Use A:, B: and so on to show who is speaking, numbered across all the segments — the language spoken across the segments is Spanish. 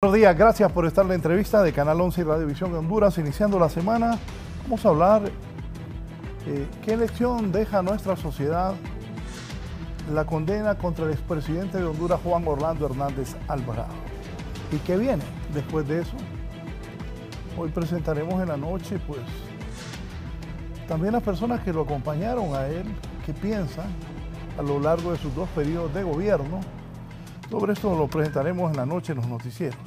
A: Buenos días, gracias por estar en la entrevista de Canal 11 y Radiovisión de Honduras. Iniciando la semana, vamos a hablar qué lección deja a nuestra sociedad la condena contra el expresidente de Honduras, Juan Orlando Hernández Alvarado. ¿Y qué viene después de eso? Hoy presentaremos en la noche, pues, también las personas que lo acompañaron a él, qué piensan a lo largo de sus dos periodos de gobierno. Sobre esto lo presentaremos en la noche en los noticieros.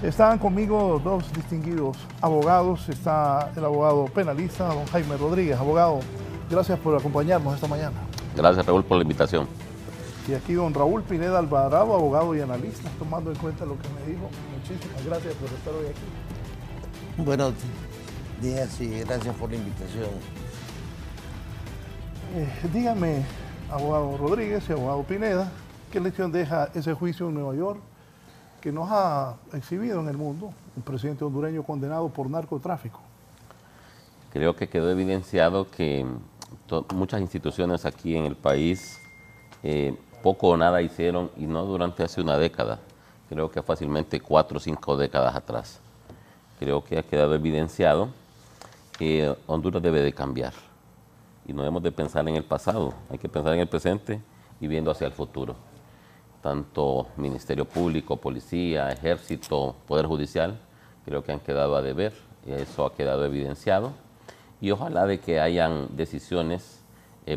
A: Están conmigo dos distinguidos abogados. Está el abogado penalista, don Jaime Rodríguez. Abogado, gracias por acompañarnos esta mañana.
B: Gracias, Raúl, por la invitación.
A: Y aquí don Raúl Pineda Alvarado, abogado y analista, tomando en cuenta lo que me dijo. Muchísimas gracias por estar hoy aquí.
C: Buenos días y gracias por la invitación.
A: Dígame, abogado Rodríguez y abogado Pineda, ¿qué lección deja ese juicio en Nueva York que nos ha exhibido en el mundo un presidente hondureño condenado por narcotráfico?
B: Creo que quedó evidenciado que muchas instituciones aquí en el país poco o nada hicieron, y no durante hace una década, creo que fácilmente 4 o 5 décadas atrás. Creo que ha quedado evidenciado que Honduras debe de cambiar y no debemos de pensar en el pasado, hay que pensar en el presente y viendo hacia el futuro. Tanto Ministerio Público, Policía, Ejército, Poder Judicial, creo que han quedado a deber, y eso ha quedado evidenciado. Y ojalá de que hayan decisiones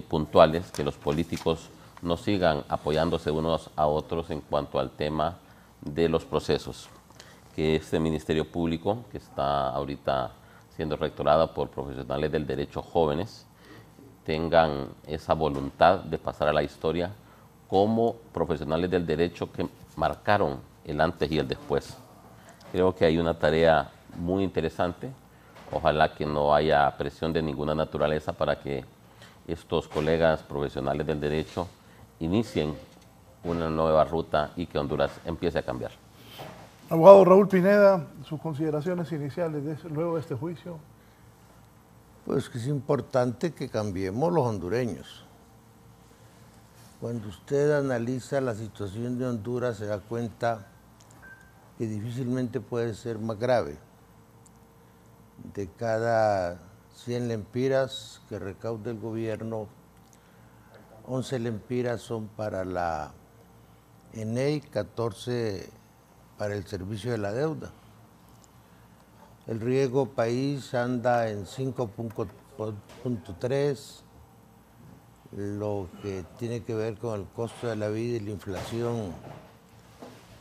B: puntuales, que los políticos no sigan apoyándose unos a otros en cuanto al tema de los procesos. Que este Ministerio Público, que está ahorita siendo rectorada por profesionales del derecho jóvenes, tengan esa voluntad de pasar a la historia como profesionales del derecho que marcaron el antes y el después. Creo que hay una tarea muy interesante. Ojalá que no haya presión de ninguna naturaleza para que estos colegas profesionales del derecho inicien una nueva ruta y que Honduras empiece a cambiar.
A: Abogado Raúl Pineda, sus consideraciones iniciales luego de este juicio.
C: Pues que es importante que cambiemos los hondureños. Cuando usted analiza la situación de Honduras se da cuenta que difícilmente puede ser más grave. De cada 100 lempiras que recauda el gobierno, 11 lempiras son para la ENEI, 14 para el servicio de la deuda. El riesgo país anda en 5.3, lo que tiene que ver con el costo de la vida y la inflación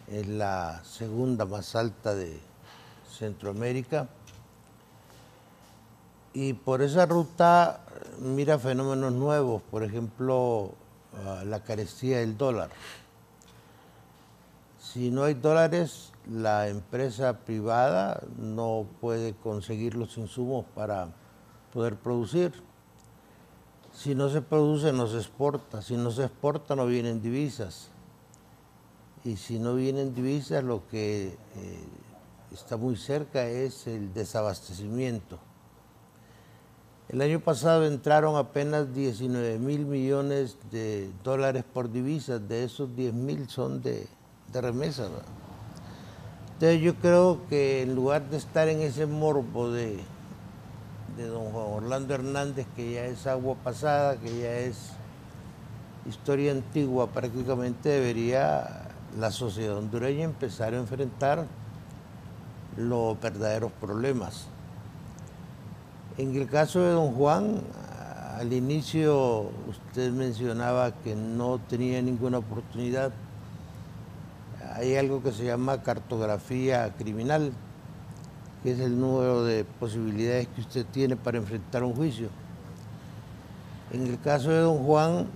C: es la segunda más alta de Centroamérica. Y por esa ruta mira fenómenos nuevos, por ejemplo, la carestía del dólar. Si no hay dólares, la empresa privada no puede conseguir los insumos para poder producir. Si no se produce, no se exporta. Si no se exporta, no vienen divisas. Y si no vienen divisas, lo que está muy cerca es el desabastecimiento. El año pasado entraron apenas 19.000 millones de dólares por divisas. De esos 10.000 son de remesas, ¿no? Entonces yo creo que en lugar de estar en ese morbo de don Juan Orlando Hernández, que ya es agua pasada, que ya es historia antigua prácticamente, debería la sociedad hondureña empezar a enfrentar los verdaderos problemas. En el caso de don Juan, al inicio usted mencionaba que no tenía ninguna oportunidad. Hay algo que se llama cartografía criminal, que es el número de posibilidades que usted tiene para enfrentar un juicio. En el caso de don Juan,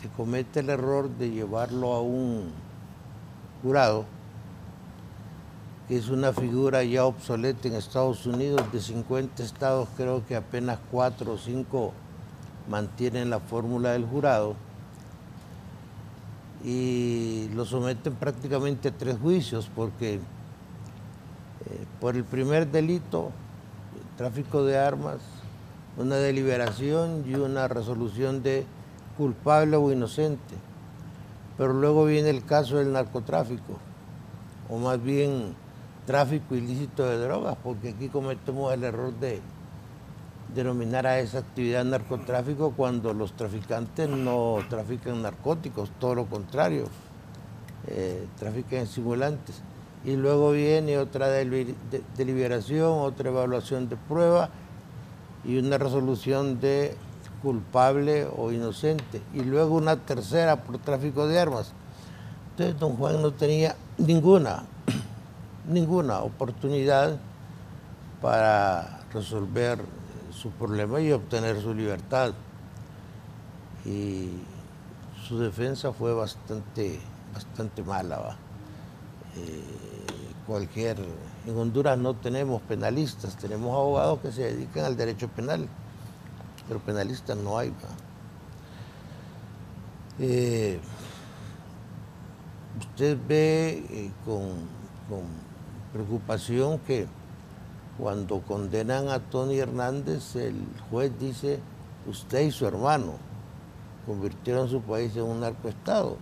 C: se comete el error de llevarlo a un jurado, que es una figura ya obsoleta en Estados Unidos. De 50 estados, creo que apenas 4 o 5 mantienen la fórmula del jurado, y lo someten prácticamente a 3 juicios, porque por el primer delito, tráfico de armas, una deliberación y una resolución de culpable o inocente. Pero luego viene el caso del narcotráfico, o más bien tráfico ilícito de drogas, porque aquí cometemos el error de denominar a esa actividad narcotráfico cuando los traficantes no trafican narcóticos, todo lo contrario, trafican en simulantes. Y luego viene otra deliberación, otra evaluación de prueba y una resolución de culpable o inocente, y luego una tercera por tráfico de armas. Entonces don Juan no tenía ninguna oportunidad para resolver su problema y obtener su libertad. Y su defensa fue bastante mala, ¿va? En Honduras no tenemos penalistas, tenemos abogados que se dedican al derecho penal, pero penalistas no hay, ¿va? Usted ve con preocupación que cuando condenan a Tony Hernández, el juez dice: usted y su hermano convirtieron su país en un narcoestado.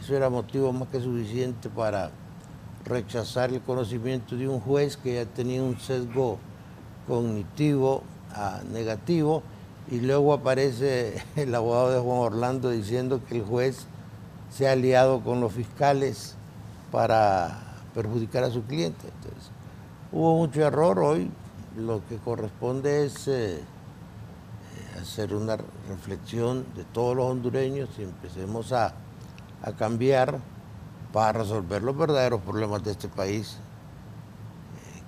C: Eso era motivo más que suficiente para rechazar el conocimiento de un juez que ya tenía un sesgo cognitivo negativo, y luego aparece el abogado de Juan Orlando diciendo que el juez se ha aliado con los fiscales para perjudicar a su cliente. Entonces, hubo mucho error. Hoy lo que corresponde es hacer una reflexión de todos los hondureños y empecemos a cambiar para resolver los verdaderos problemas de este país,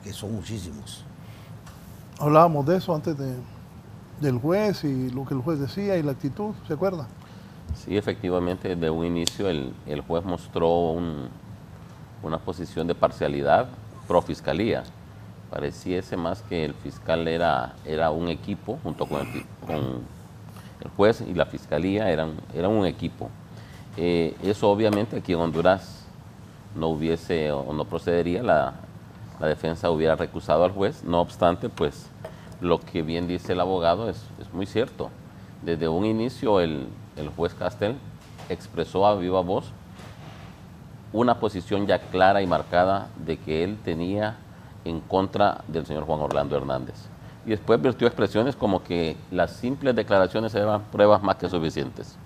C: que son muchísimos.
A: Hablábamos de eso antes del juez y lo que el juez decía y la actitud, ¿se acuerda?
B: Sí, efectivamente, desde un inicio el juez mostró una posición de parcialidad pro fiscalía. Pareciese más que el fiscal era un equipo, junto con el juez y la fiscalía eran un equipo. Eso obviamente aquí en Honduras no hubiese o no procedería, la defensa hubiera recusado al juez. No obstante, pues lo que bien dice el abogado es muy cierto. Desde un inicio el juez Castel expresó a viva voz una posición ya clara y marcada de que él tenía en contra del señor Juan Orlando Hernández. Y después vertió expresiones como que las simples declaraciones eran pruebas más que suficientes.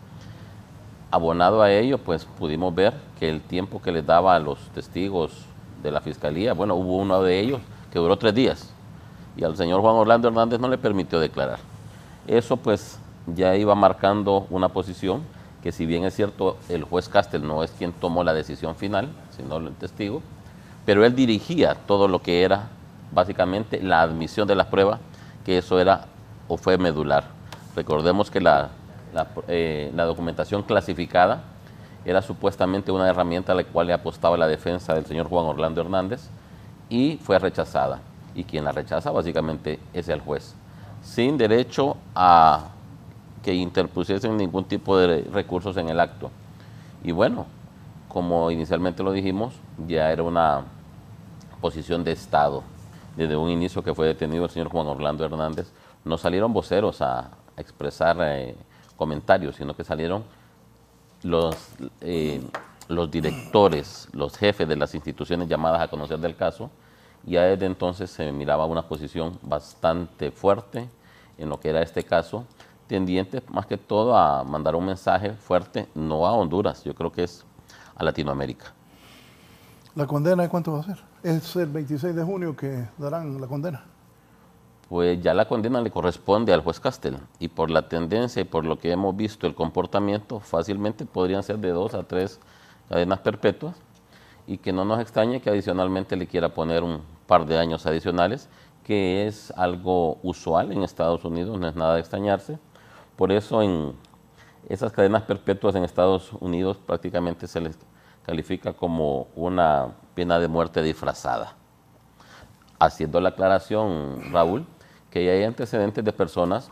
B: Abonado a ello, pues pudimos ver que el tiempo que les daba a los testigos de la fiscalía, bueno, hubo uno de ellos que duró 3 días y al señor Juan Orlando Hernández no le permitió declarar. Eso pues ya iba marcando una posición que, si bien es cierto, el juez Castel no es quien tomó la decisión final, sino el testigo, pero él dirigía todo lo que era básicamente la admisión de las pruebas, que eso era o fue medular. Recordemos que la documentación clasificada era supuestamente una herramienta a la cual le apostaba la defensa del señor Juan Orlando Hernández y fue rechazada. Y quien la rechaza básicamente es el juez, sin derecho a que interpusiesen ningún tipo de recursos en el acto. Y bueno, como inicialmente lo dijimos, ya era una posición de Estado. Desde un inicio que fue detenido el señor Juan Orlando Hernández, no salieron voceros a expresar comentarios, sino que salieron los directores, los jefes de las instituciones llamadas a conocer del caso, y ya desde entonces se miraba una posición bastante fuerte en lo que era este caso, tendiente más que todo a mandar un mensaje fuerte, no a Honduras, yo creo que es a Latinoamérica.
A: ¿La condena de cuánto va a ser? Es el 26 de junio que darán la condena.
B: Pues ya la condena le corresponde al juez Castel, y por la tendencia y por lo que hemos visto el comportamiento, fácilmente podrían ser de 2 a 3 cadenas perpetuas, y que no nos extrañe que adicionalmente le quiera poner un par de años adicionales, que es algo usual en Estados Unidos, no es nada de extrañarse. Por eso en esas cadenas perpetuas en Estados Unidos prácticamente se les califica como una pena de muerte disfrazada. Haciendo la aclaración, Raúl, que ya hay antecedentes de personas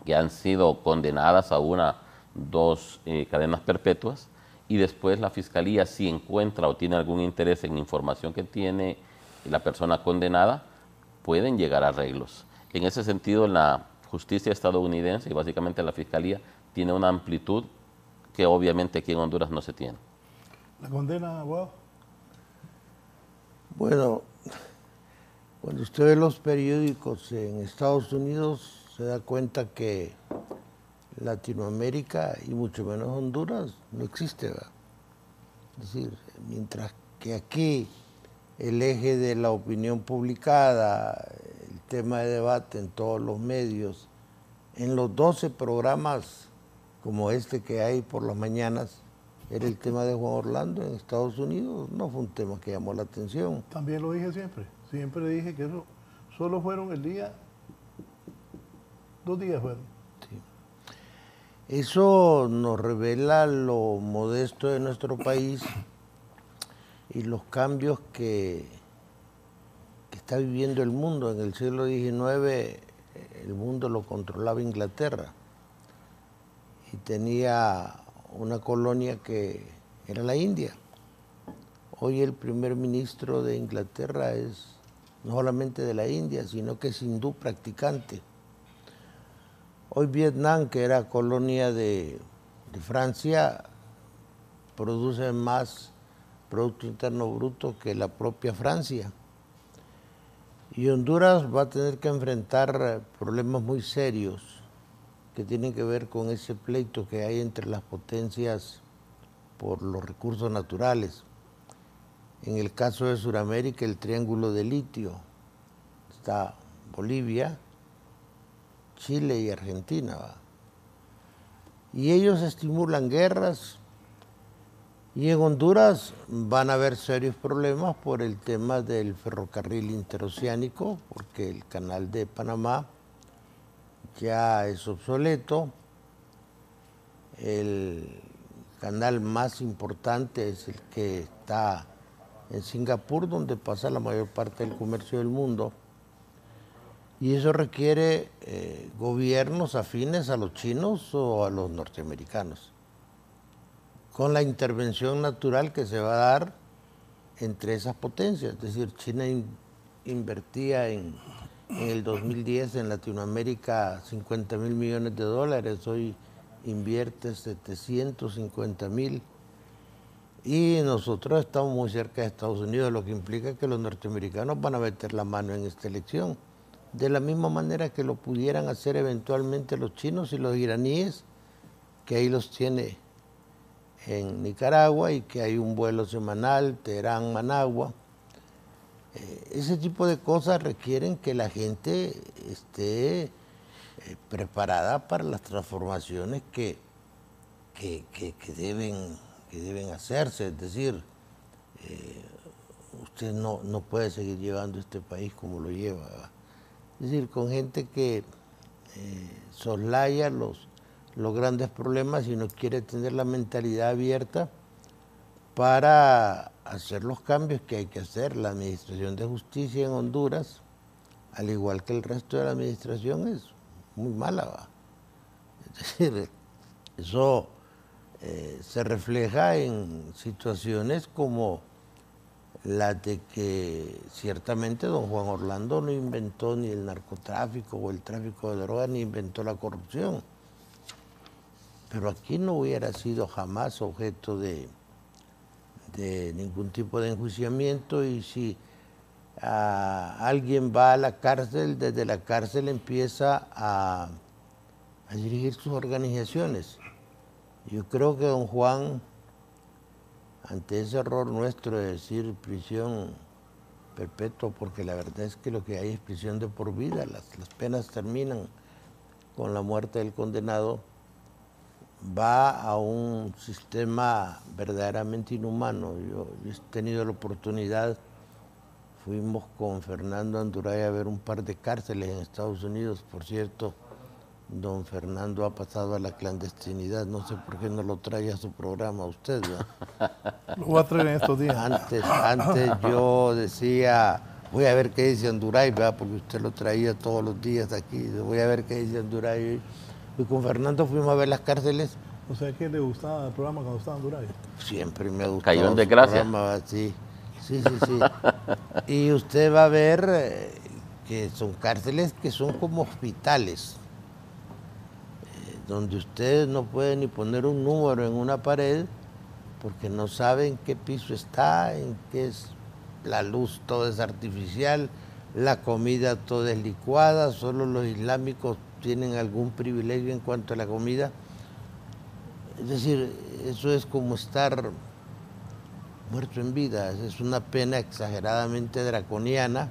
B: que han sido condenadas a 1, 2 cadenas perpetuas, y después la fiscalía, si encuentra o tiene algún interés en información que tiene la persona condenada, pueden llegar a arreglos. En ese sentido, la justicia estadounidense y básicamente la fiscalía tiene una amplitud que obviamente aquí en Honduras no se tiene.
A: ¿La condena, abogado?
C: Bueno, cuando usted ve los periódicos en Estados Unidos, se da cuenta que Latinoamérica, y mucho menos Honduras, no existe, ¿verdad? Es decir, mientras que aquí el eje de la opinión publicada, el tema de debate en todos los medios, en los 12 programas como este que hay por las mañanas, era el tema de Juan Orlando en Estados Unidos, no fue un tema que llamó la atención.
A: También lo dije siempre dije que eso solo fueron 2 días fueron.
C: Sí. Eso nos revela lo modesto de nuestro país y los cambios que está viviendo el mundo. En el siglo XIX el mundo lo controlaba Inglaterra y tenía una colonia que era la India. Hoy el primer ministro de Inglaterra es no solamente de la India, sino que es hindú practicante. Hoy Vietnam, que era colonia de Francia, produce más Producto Interno Bruto que la propia Francia. Y Honduras va a tener que enfrentar problemas muy serios que tienen que ver con ese pleito que hay entre las potencias por los recursos naturales. En el caso de Sudamérica, el triángulo de litio. Está Bolivia, Chile y Argentina, ¿va? Y ellos estimulan guerras, y en Honduras van a haber serios problemas por el tema del ferrocarril interoceánico, porque el canal de Panamá ya es obsoleto. El canal más importante es el que está en Singapur, donde pasa la mayor parte del comercio del mundo. Y eso requiere gobiernos afines a los chinos o a los norteamericanos, con la intervención natural que se va a dar entre esas potencias. Es decir, China invertía en el 2010 en Latinoamérica $50.000 millones, hoy invierte 750.000, y nosotros estamos muy cerca de Estados Unidos, lo que implica que los norteamericanos van a meter la mano en esta elección, de la misma manera que lo pudieran hacer eventualmente los chinos y los iraníes, que ahí los tiene en Nicaragua y que hay un vuelo semanal, Teherán-Managua. Ese tipo de cosas requieren que la gente esté preparada para las transformaciones que deben hacerse. Es decir, usted no puede seguir llevando este país como lo lleva, ¿verdad? Es decir, con gente que soslaya los grandes problemas y no quiere tener la mentalidad abierta para hacer los cambios que hay que hacer. La administración de justicia en Honduras, al igual que el resto de la administración, es muy mala, ¿va? Es decir, eso se refleja en situaciones como la de que ciertamente don Juan Orlando no inventó ni el narcotráfico o el tráfico de drogas, ni inventó la corrupción. Pero aquí no hubiera sido jamás objeto de ningún tipo de enjuiciamiento, y si alguien va a la cárcel, desde la cárcel empieza a dirigir sus organizaciones. Yo creo que don Juan, ante ese error nuestro de decir prisión perpetua, porque la verdad es que lo que hay es prisión de por vida, las penas terminan con la muerte del condenado, va a un sistema verdaderamente inhumano. Yo he tenido la oportunidad, fuimos con Fernando Anduray a ver un par de cárceles en Estados Unidos. Por cierto, don Fernando ha pasado a la clandestinidad, no sé por qué no lo trae a su programa usted, ¿verdad?
A: Lo voy a traer en estos días.
C: Antes yo decía, voy a ver qué dice Anduray, ¿verdad? Porque usted lo traía todos los días aquí, voy a ver qué dice Anduray. Y con Fernando fuimos a ver las cárceles.
A: O sea, ¿qué le gustaba el programa cuando estaba en Honduras?
C: Siempre me ha gustado.
B: Cayó en desgracia.
C: Programa, sí. Y usted va a ver que son cárceles que son como hospitales, donde usted no puede ni poner un número en una pared porque no sabe en qué piso está, en qué es la luz todo es artificial, la comida toda es licuada, solo los islámicos tienen algún privilegio en cuanto a la comida. Es decir, eso es como estar muerto en vida, es una pena exageradamente draconiana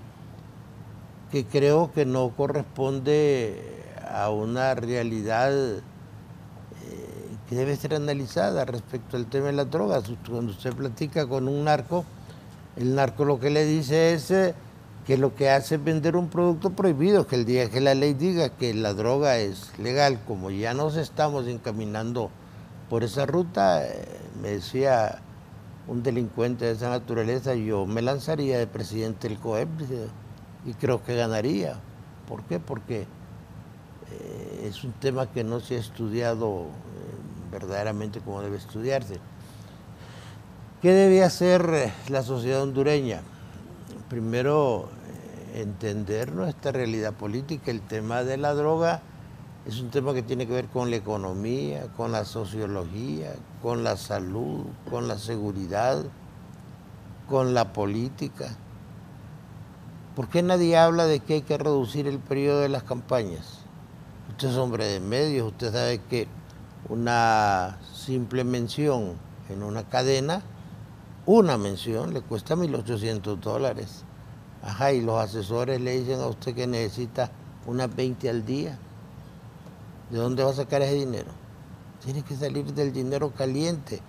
C: que creo que no corresponde a una realidad que debe ser analizada respecto al tema de las drogas. Cuando usted platica con un narco, el narco lo que le dice es que lo que hace es vender un producto prohibido, que el día que la ley diga que la droga es legal, como ya nos estamos encaminando por esa ruta, me decía un delincuente de esa naturaleza, yo me lanzaría de presidente del COEP y creo que ganaría. ¿Por qué? Porque es un tema que no se ha estudiado verdaderamente como debe estudiarse. ¿Qué debe hacer la sociedad hondureña? Primero, entender nuestra realidad política. El tema de la droga es un tema que tiene que ver con la economía, con la sociología, con la salud, con la seguridad, con la política. ¿Por qué nadie habla de que hay que reducir el periodo de las campañas? Usted es hombre de medios, usted sabe que una simple mención en una cadena, una mención le cuesta $1.800. Ajá, y los asesores le dicen a usted que necesita unas 20 al día. ¿De dónde va a sacar ese dinero? Tiene que salir del dinero caliente.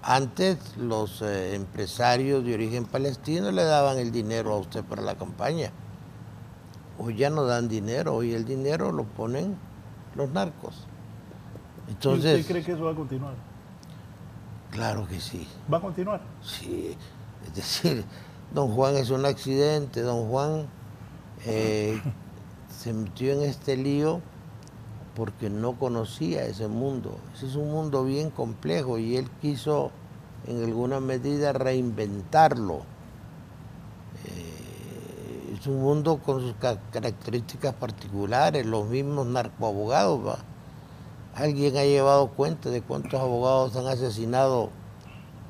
C: Antes los empresarios de origen palestino le daban el dinero a usted para la campaña. Hoy ya no dan dinero, hoy el dinero lo ponen los narcos. Entonces,
A: ¿y usted cree que eso va a continuar?
C: Claro que sí.
A: ¿Va a continuar?
C: Sí, es decir, don Juan es un accidente. Don Juan se metió en este lío porque no conocía ese mundo. Ese es un mundo bien complejo y él quiso en alguna medida reinventarlo. Es un mundo con sus características particulares, los mismos narcoabogados, ¿va? ¿Alguien ha llevado cuenta de cuántos abogados han asesinado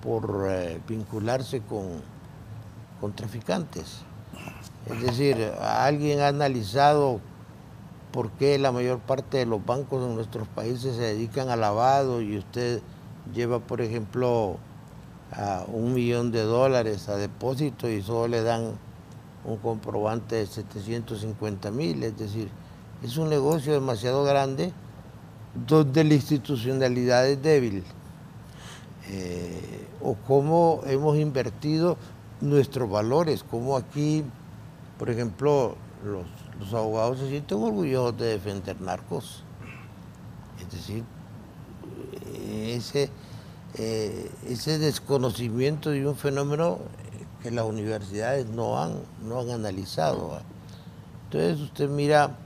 C: por vincularse con traficantes? Es decir, ¿alguien ha analizado por qué la mayor parte de los bancos en nuestros países se dedican a lavado y usted lleva, por ejemplo, a $1 millón a depósito y solo le dan un comprobante de 750,000? Es decir, es un negocio demasiado grande donde la institucionalidad es débil. O cómo hemos invertido nuestros valores, como aquí, por ejemplo, los abogados se sienten orgullosos de defender narcos. Es decir, ese desconocimiento de un fenómeno que las universidades no han analizado. Entonces usted mira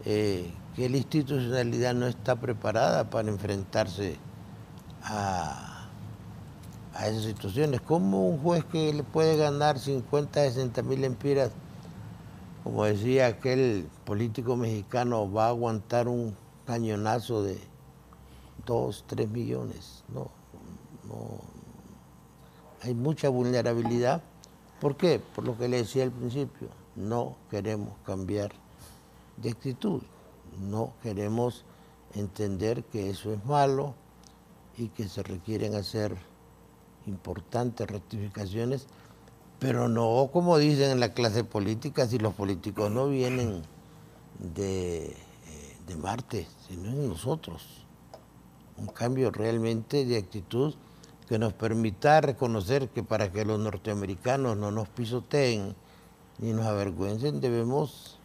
C: que la institucionalidad no está preparada para enfrentarse a esas situaciones. ¿Cómo un juez que le puede ganar 50, 60,000 lempiras, como decía aquel político mexicano, va a aguantar un cañonazo de 2, 3 millones? No. Hay mucha vulnerabilidad. ¿Por qué? Por lo que le decía al principio, no queremos cambiar de actitud, no queremos entender que eso es malo y que se requieren hacer importantes rectificaciones, pero no como dicen en la clase política, si los políticos no vienen de Marte, sino en nosotros. Un cambio realmente de actitud que nos permita reconocer que para que los norteamericanos no nos pisoteen ni nos avergüencen, debemos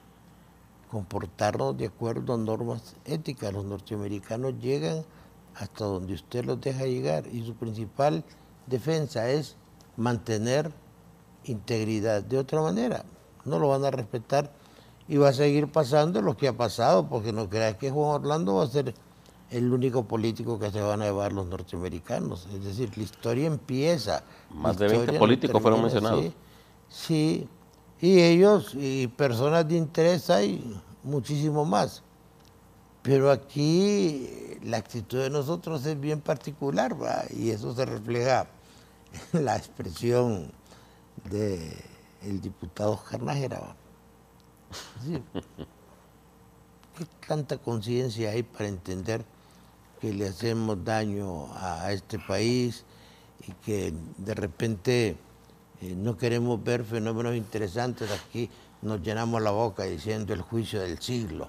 C: comportarnos de acuerdo a normas éticas. Los norteamericanos llegan hasta donde usted los deja llegar y su principal defensa es mantener integridad. De otra manera, no lo van a respetar y va a seguir pasando lo que ha pasado, porque no creas que Juan Orlando va a ser el único político que se van a llevar los norteamericanos. Es decir, la historia empieza.
B: Más de 20 políticos fueron mencionados.
C: Sí, y ellos y personas de interés hay muchísimo más. Pero aquí la actitud de nosotros es bien particular, ¿va? Y eso se refleja en la expresión del diputado Oscar Nájera. ¿Va? Es decir, ¿qué tanta conciencia hay para entender que le hacemos daño a este país y que de repente no queremos ver fenómenos interesantes? Aquí nos llenamos la boca diciendo el juicio del siglo.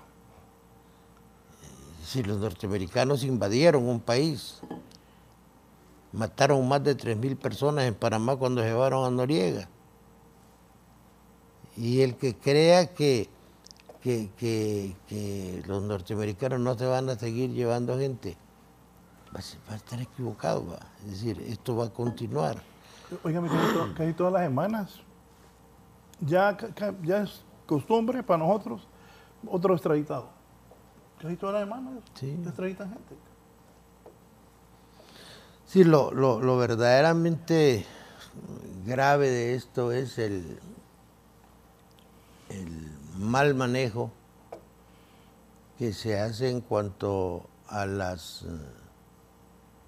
C: Si los norteamericanos invadieron un país, mataron más de 3.000 personas en Panamá cuando llevaron a Noriega. Y el que crea que los norteamericanos no se van a seguir llevando gente, va a estar equivocado. ¿Va? Es decir, esto va a continuar.
A: Oígame, casi todas las semanas ya es costumbre para nosotros otro extraditado. Casi todas las semanas extraditan gente.
C: Sí, lo verdaderamente grave de esto es el mal manejo que se hace en cuanto a las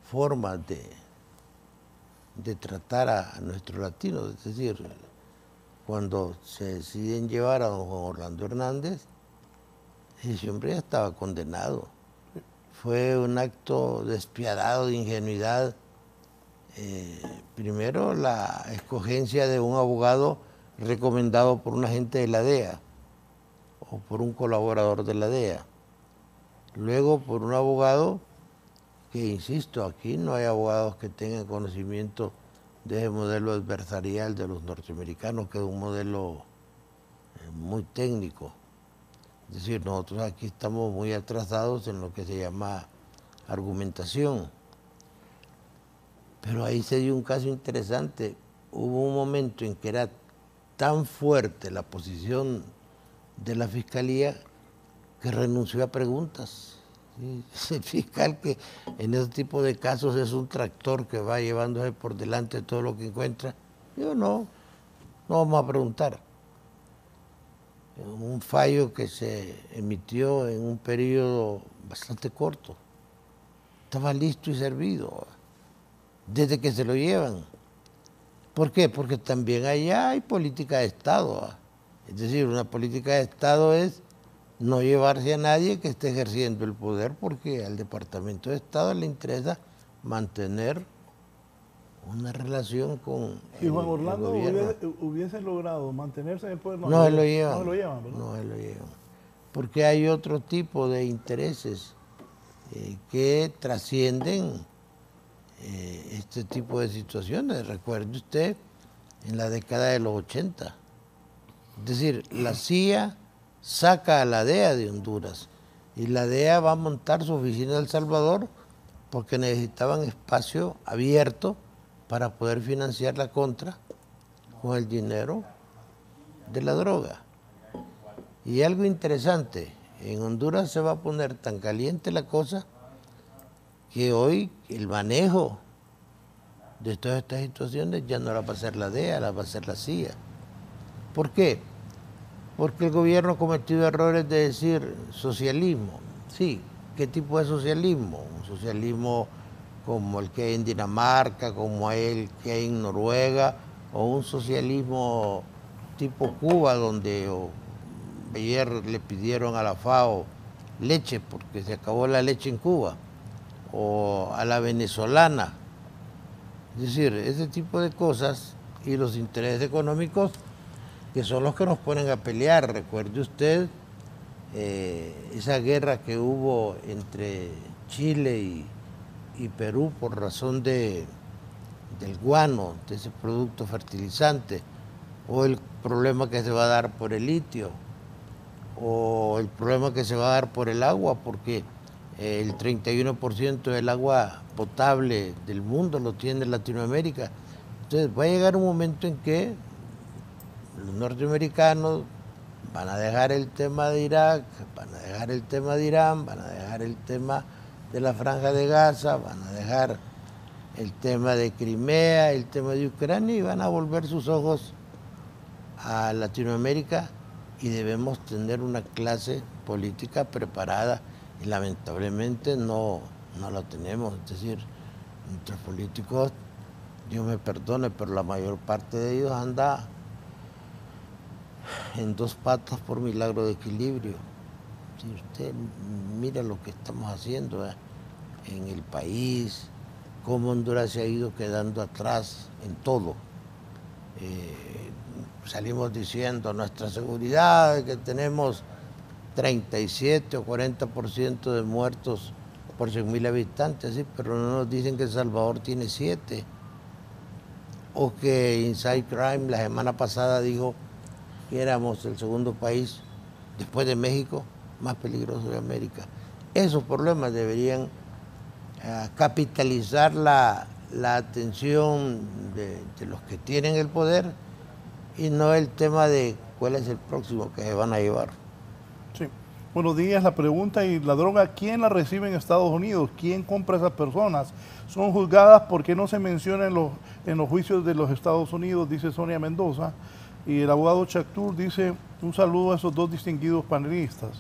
C: formas de tratar a nuestros latinos. Es decir, cuando se deciden llevar a don Juan Orlando Hernández, ese hombre ya estaba condenado. Fue un acto despiadado de ingenuidad. Primero, la escogencia de un abogado recomendado por un agente de la DEA o por un colaborador de la DEA. Luego, por un abogado que, insisto, aquí no hay abogados que tengan conocimiento de ese modelo adversarial de los norteamericanos, que es un modelo muy técnico. Es decir, nosotros aquí estamos muy atrasados en lo que se llama argumentación. Pero ahí se dio un caso interesante. Hubo un momento en que era tan fuerte la posición de la Fiscalía que renunció a preguntas. ¿Sí? El fiscal, que en ese tipo de casos es un tractor que va llevándose por delante todo lo que encuentra, digo, no vamos a preguntar. Un fallo que se emitió en un periodo bastante corto. Estaba listo y servido desde que se lo llevan. ¿Por qué? Porque también allá hay política de Estado. Es decir, una política de Estado es no llevarse a nadie que esté ejerciendo el poder, porque al Departamento de Estado le interesa mantener una relación con
A: ¿Y Juan Orlando hubiese logrado mantenerse en el poder? No se lo llevan, ¿verdad?
C: No se lo llevan. Porque hay otro tipo de intereses que trascienden este tipo de situaciones. Recuerde usted, en la década de los 80. Es decir, la CIA saca a la DEA de Honduras y la DEA va a montar su oficina en El Salvador porque necesitaban espacio abierto para poder financiar la contra con el dinero de la droga. Y algo interesante, en Honduras se va a poner tan caliente la cosa que hoy el manejo de todas estas situaciones ya no la va a hacer la DEA, la va a hacer la CIA. ¿Por qué? Porque el gobierno ha cometido errores de decir socialismo. Sí, ¿qué tipo de socialismo? Un socialismo como el que hay en Dinamarca, como el que hay en Noruega, o un socialismo tipo Cuba, donde ayer le pidieron a la FAO leche porque se acabó la leche en Cuba, o a la venezolana. Es decir, ese tipo de cosas y los intereses económicos que son los que nos ponen a pelear. Recuerde usted esa guerra que hubo entre Chile y Perú por razón del guano, de ese producto fertilizante, o el problema que se va a dar por el litio, o el problema que se va a dar por el agua, porque el 31% del agua potable del mundo lo tiene Latinoamérica. Entonces va a llegar un momento en que los norteamericanos van a dejar el tema de Irak, van a dejar el tema de Irán, van a dejar el tema de la Franja de Gaza, van a dejar el tema de Crimea, el tema de Ucrania, y van a volver sus ojos a Latinoamérica, y debemos tener una clase política preparada, y lamentablemente no la tenemos. Es decir, nuestros políticos Dios me perdone, pero la mayor parte de ellos anda en dos patas por milagro de equilibrio. Si usted mira lo que estamos haciendo en el país, cómo Honduras se ha ido quedando atrás en todo. Salimos diciendo nuestra seguridad, que tenemos 37 o 40% de muertos por 100.000 habitantes, ¿sí? Pero no nos dicen que El Salvador tiene 7. O que Inside Crime la semana pasada dijo que éramos el segundo país, después de México, más peligroso de América. Esos problemas deberían capitalizar la atención de los que tienen el poder y no el tema de cuál es el próximo que se van a llevar.
A: Sí. Buenos días. La pregunta: ¿y la droga quién la recibe en Estados Unidos? ¿Quién compra a esas personas? ¿Son juzgadas? ¿Por qué no se menciona en los juicios de los Estados Unidos? Dice Sonia Mendoza. Y el abogado Chactur dice: un saludo a esos dos distinguidos panelistas.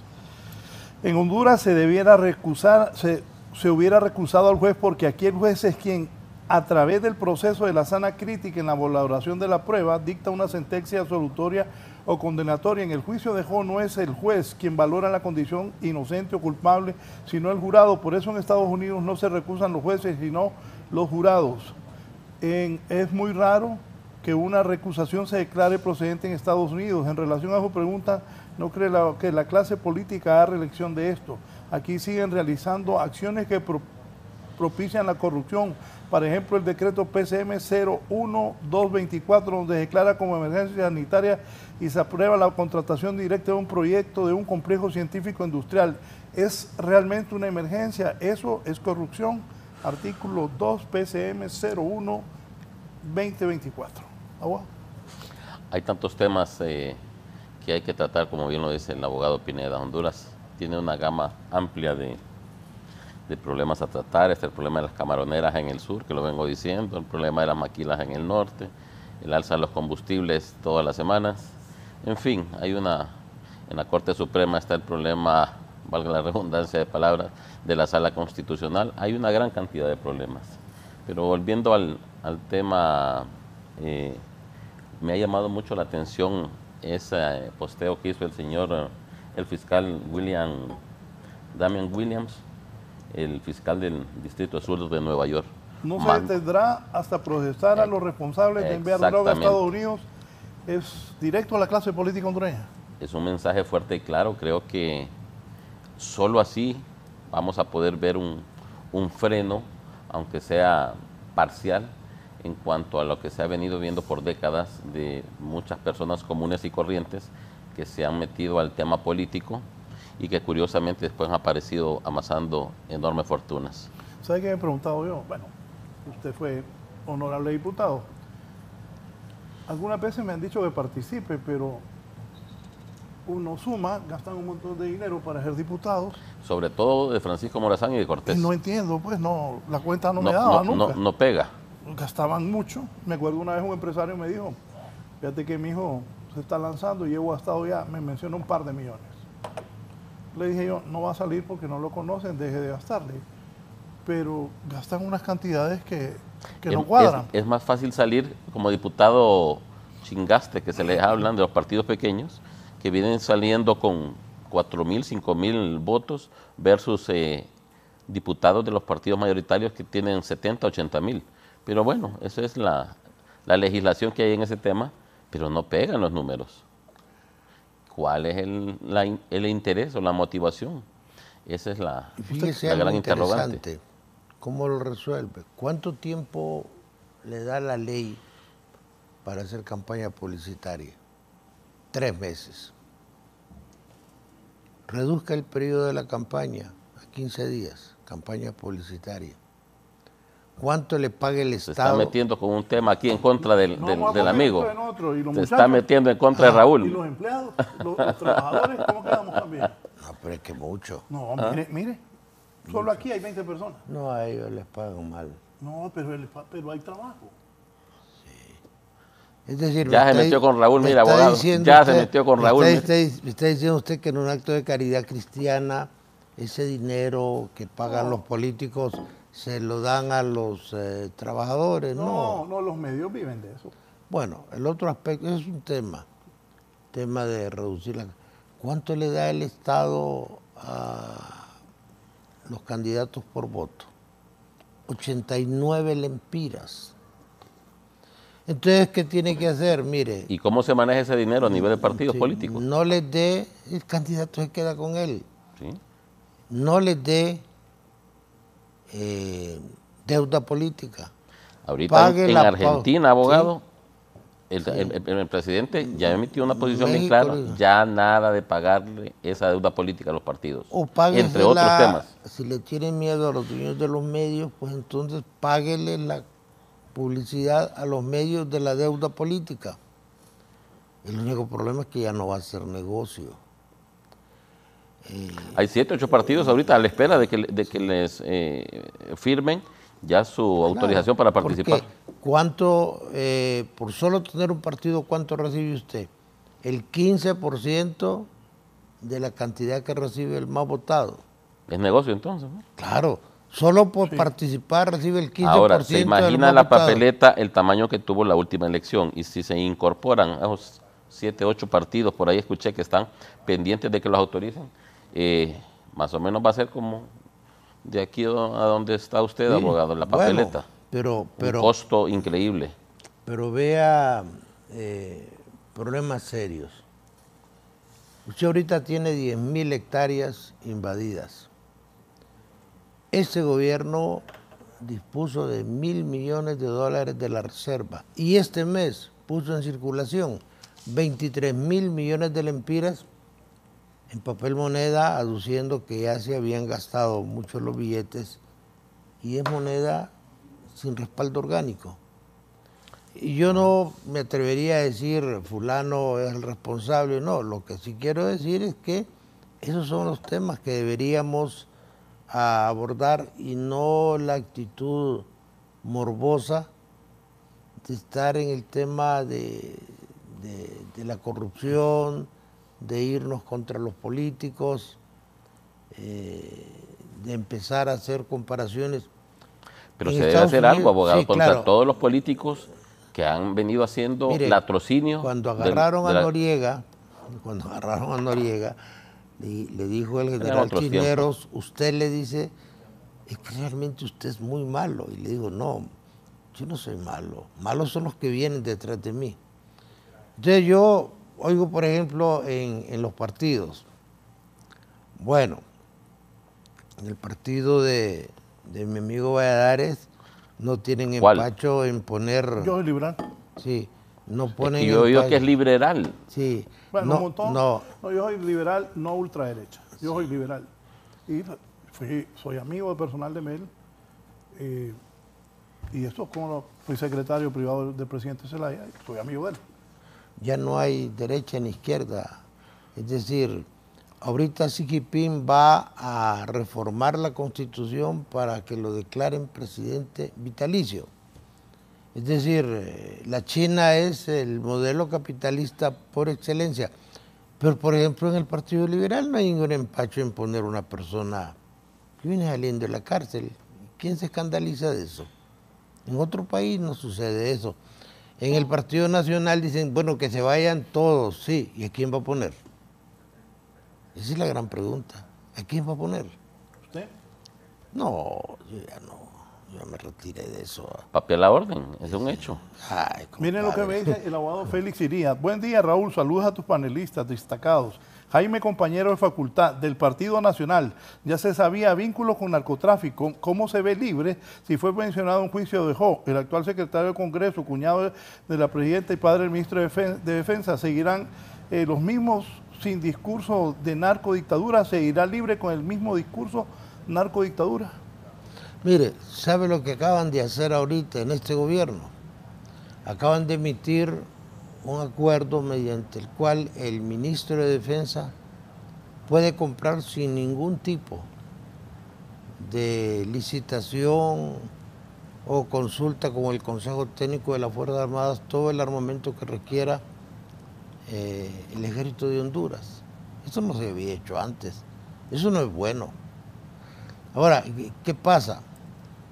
A: En Honduras se debiera recusar, se hubiera recusado al juez, porque aquí el juez es quien, a través del proceso de la sana crítica en la valoración de la prueba, dicta una sentencia absolutoria o condenatoria. En el juicio de Jo no es el juez quien valora la condición inocente o culpable, sino el jurado. Por eso en Estados Unidos no se recusan los jueces, sino los jurados. Es muy raro que una recusación se declare procedente en Estados Unidos. En relación a su pregunta, no cree que la clase política haga reelección de esto. Aquí siguen realizando acciones que propician la corrupción. Por ejemplo, el decreto PCM 01224, donde se declara como emergencia sanitaria y se aprueba la contratación directa de un proyecto de un complejo científico industrial. ¿Es realmente una emergencia? Eso es corrupción. Artículo 2 PCM 01-2024. ¿Agua?
B: Hay tantos temas que hay que tratar, como bien lo dice el abogado Pineda. Honduras tiene una gama amplia de problemas a tratar. Está el problema de las camaroneras en el sur, que lo vengo diciendo, el problema de las maquilas en el norte, el alza de los combustibles todas las semanas. En fin, en la Corte Suprema está el problema, valga la redundancia de palabras, de la Sala Constitucional. Hay una gran cantidad de problemas. Pero volviendo al tema, me ha llamado mucho la atención ese posteo que hizo el fiscal Damian Williams, el fiscal del Distrito Sur de Nueva York.
A: No se detendrá hasta procesar a los responsables de enviar droga a Estados Unidos. Es directo a la clase política hondureña.
B: Es un mensaje fuerte y claro. Creo que solo así vamos a poder ver un freno, aunque sea parcial, en cuanto a lo que se ha venido viendo por décadas de muchas personas comunes y corrientes que se han metido al tema político y que curiosamente después han aparecido amasando enormes fortunas.
A: ¿Sabe qué me he preguntado yo? Bueno, usted fue honorable diputado. Algunas veces me han dicho que participe, pero uno suma, gastan un montón de dinero para ser diputados.
B: Sobre todo de Francisco Morazán y de Cortés.
A: No entiendo, pues no, la cuenta no me daba nunca.
B: No pega.
A: Gastaban mucho. Me acuerdo una vez un empresario me dijo: fíjate que mi hijo se está lanzando y llevo gastado ya, me mencionó un par de millones. Le dije yo: no va a salir porque no lo conocen, deje de gastarle. Pero gastan unas cantidades que no cuadran.
B: Es más fácil salir como diputado chingaste, que se les hablan de los partidos pequeños, que vienen saliendo con 4.000, 5.000 votos, versus diputados de los partidos mayoritarios que tienen 70, 80.000. Pero bueno, esa es la legislación que hay en ese tema, pero no pegan los números. ¿Cuál es el interés o la motivación? Esa es la gran interrogante.
C: ¿Cómo lo resuelve? ¿Cuánto tiempo le da la ley para hacer campaña publicitaria? 3 meses. Reduzca el periodo de la campaña a 15 días, campaña publicitaria. ¿Cuánto le paga el Estado?
B: Se está metiendo con un tema aquí en contra del amigo. Se está metiendo en contra de Raúl.
A: ¿Y los empleados? ¿Los trabajadores? ¿Cómo quedamos también?
C: No, pero es que mucho.
A: No, mire. Solo aquí hay 20 personas.
C: No, a ellos les pagan mal.
A: No, pero hay trabajo.
C: Es decir,
B: ya se metió con Raúl, mira, abogado. Ya se metió con Raúl.
C: Está diciendo usted que en un acto de caridad cristiana, ese dinero que pagan los políticos se lo dan a los trabajadores.
A: No, no, los medios viven de eso.
C: Bueno, el otro aspecto es un tema de reducir la... ¿Cuánto le da el Estado a los candidatos por voto? 89 lempiras. Entonces, ¿qué tiene que hacer? Mire...
B: ¿Y cómo se maneja ese dinero a nivel de partidos políticos?
C: No les dé, el candidato se queda con él.
B: ¿Sí?
C: No les dé deuda política.
B: Ahorita en Argentina, abogado,
C: ¿sí?
B: el presidente ya emitió una posición bien
C: México,
B: clara, ya nada de pagarle esa deuda política a los partidos,
C: o páguesela,
B: entre otros temas.
C: Si le tienen miedo a los dueños de los medios, pues entonces páguele la publicidad a los medios de la deuda política. El único problema es que ya no va a ser negocio.
B: Hay 7, 8 partidos ahorita a la espera de que les firmen ya su autorización para participar.
C: ¿Cuánto, por solo tener un partido, cuánto recibe usted? El 15% de la cantidad que recibe el más votado.
B: Es negocio entonces, ¿no?
C: Claro, solo por participar recibe el 15%.
B: Ahora, se imagina
C: del
B: la
C: más votado.
B: papeleta, el tamaño que tuvo la última elección, y si se incorporan a esos 7, 8 partidos, por ahí escuché que están pendientes de que los autoricen, más o menos va a ser como de aquí a donde está usted, sí, abogado, la papeleta.
C: Bueno,
B: un costo increíble.
C: Pero vea problemas serios. Usted ahorita tiene 10.000 hectáreas invadidas. Este gobierno dispuso de $1.000 millones de la reserva y este mes puso en circulación 23.000 millones de lempiras en papel moneda, aduciendo que ya se habían gastado muchos los billetes y es moneda sin respaldo orgánico. Y yo no me atrevería a decir fulano es el responsable, no, lo que sí quiero decir es que esos son los temas que deberíamos abordar y no la actitud morbosa de estar en el tema de la corrupción, de irnos contra los políticos, de empezar a hacer comparaciones.
B: Pero se debe hacer algo, abogado, sí, contra claro, todos los políticos que han venido haciendo latrocinio.
C: Cuando agarraron a Noriega, le dijo el general Cisneros, usted le dice, es que realmente usted es muy malo. Y le digo, no, yo no soy malo, malos son los que vienen detrás de mí. Entonces yo oigo, por ejemplo, en los partidos, bueno, en el partido de mi amigo Valladares no tienen empacho en poner...
A: Yo soy liberal.
C: Sí, no ponen...
B: Yo digo que es liberal.
C: Sí.
A: Bueno, no, yo soy liberal, no ultraderecha. Yo soy liberal. Y soy amigo personal de Mel. Y eso como fui secretario privado del presidente Zelaya, soy amigo de él.
C: Ya no hay derecha ni izquierda. Es decir, ahorita Xi Jinping va a reformar la Constitución para que lo declaren presidente vitalicio. Es decir, la China es el modelo capitalista por excelencia. Pero, por ejemplo, en el Partido Liberal no hay ningún empacho en poner una persona que viene saliendo de la cárcel. ¿Quién se escandaliza de eso? En otro país no sucede eso. En el Partido Nacional dicen, bueno, que se vayan todos, sí. ¿Y a quién va a poner? Esa es la gran pregunta. ¿A quién va a poner?
A: ¿Usted?
C: No, yo ya no. Yo me retiré de eso.
B: Papel a orden, es un hecho.
C: Ay,
A: miren lo que me dice el abogado Félix Irías. Buen día, Raúl. Saludos a tus panelistas destacados. Jaime, compañero de facultad del Partido Nacional. Ya se sabía vínculos con narcotráfico. ¿Cómo se ve libre si fue mencionado en juicio de Jo? El actual secretario del Congreso, cuñado de la presidenta y padre del ministro de Defensa, ¿seguirán los mismos sin discurso de narcodictadura? ¿Seguirá libre con el mismo discurso narcodictadura?
C: Mire, ¿sabe lo que acaban de hacer ahorita en este gobierno? Acaban de emitir un acuerdo mediante el cual el ministro de Defensa puede comprar sin ningún tipo de licitación o consulta con el Consejo Técnico de las Fuerzas Armadas todo el armamento que requiera el Ejército de Honduras. Eso no se había hecho antes. Eso no es bueno. Ahora, ¿qué pasa?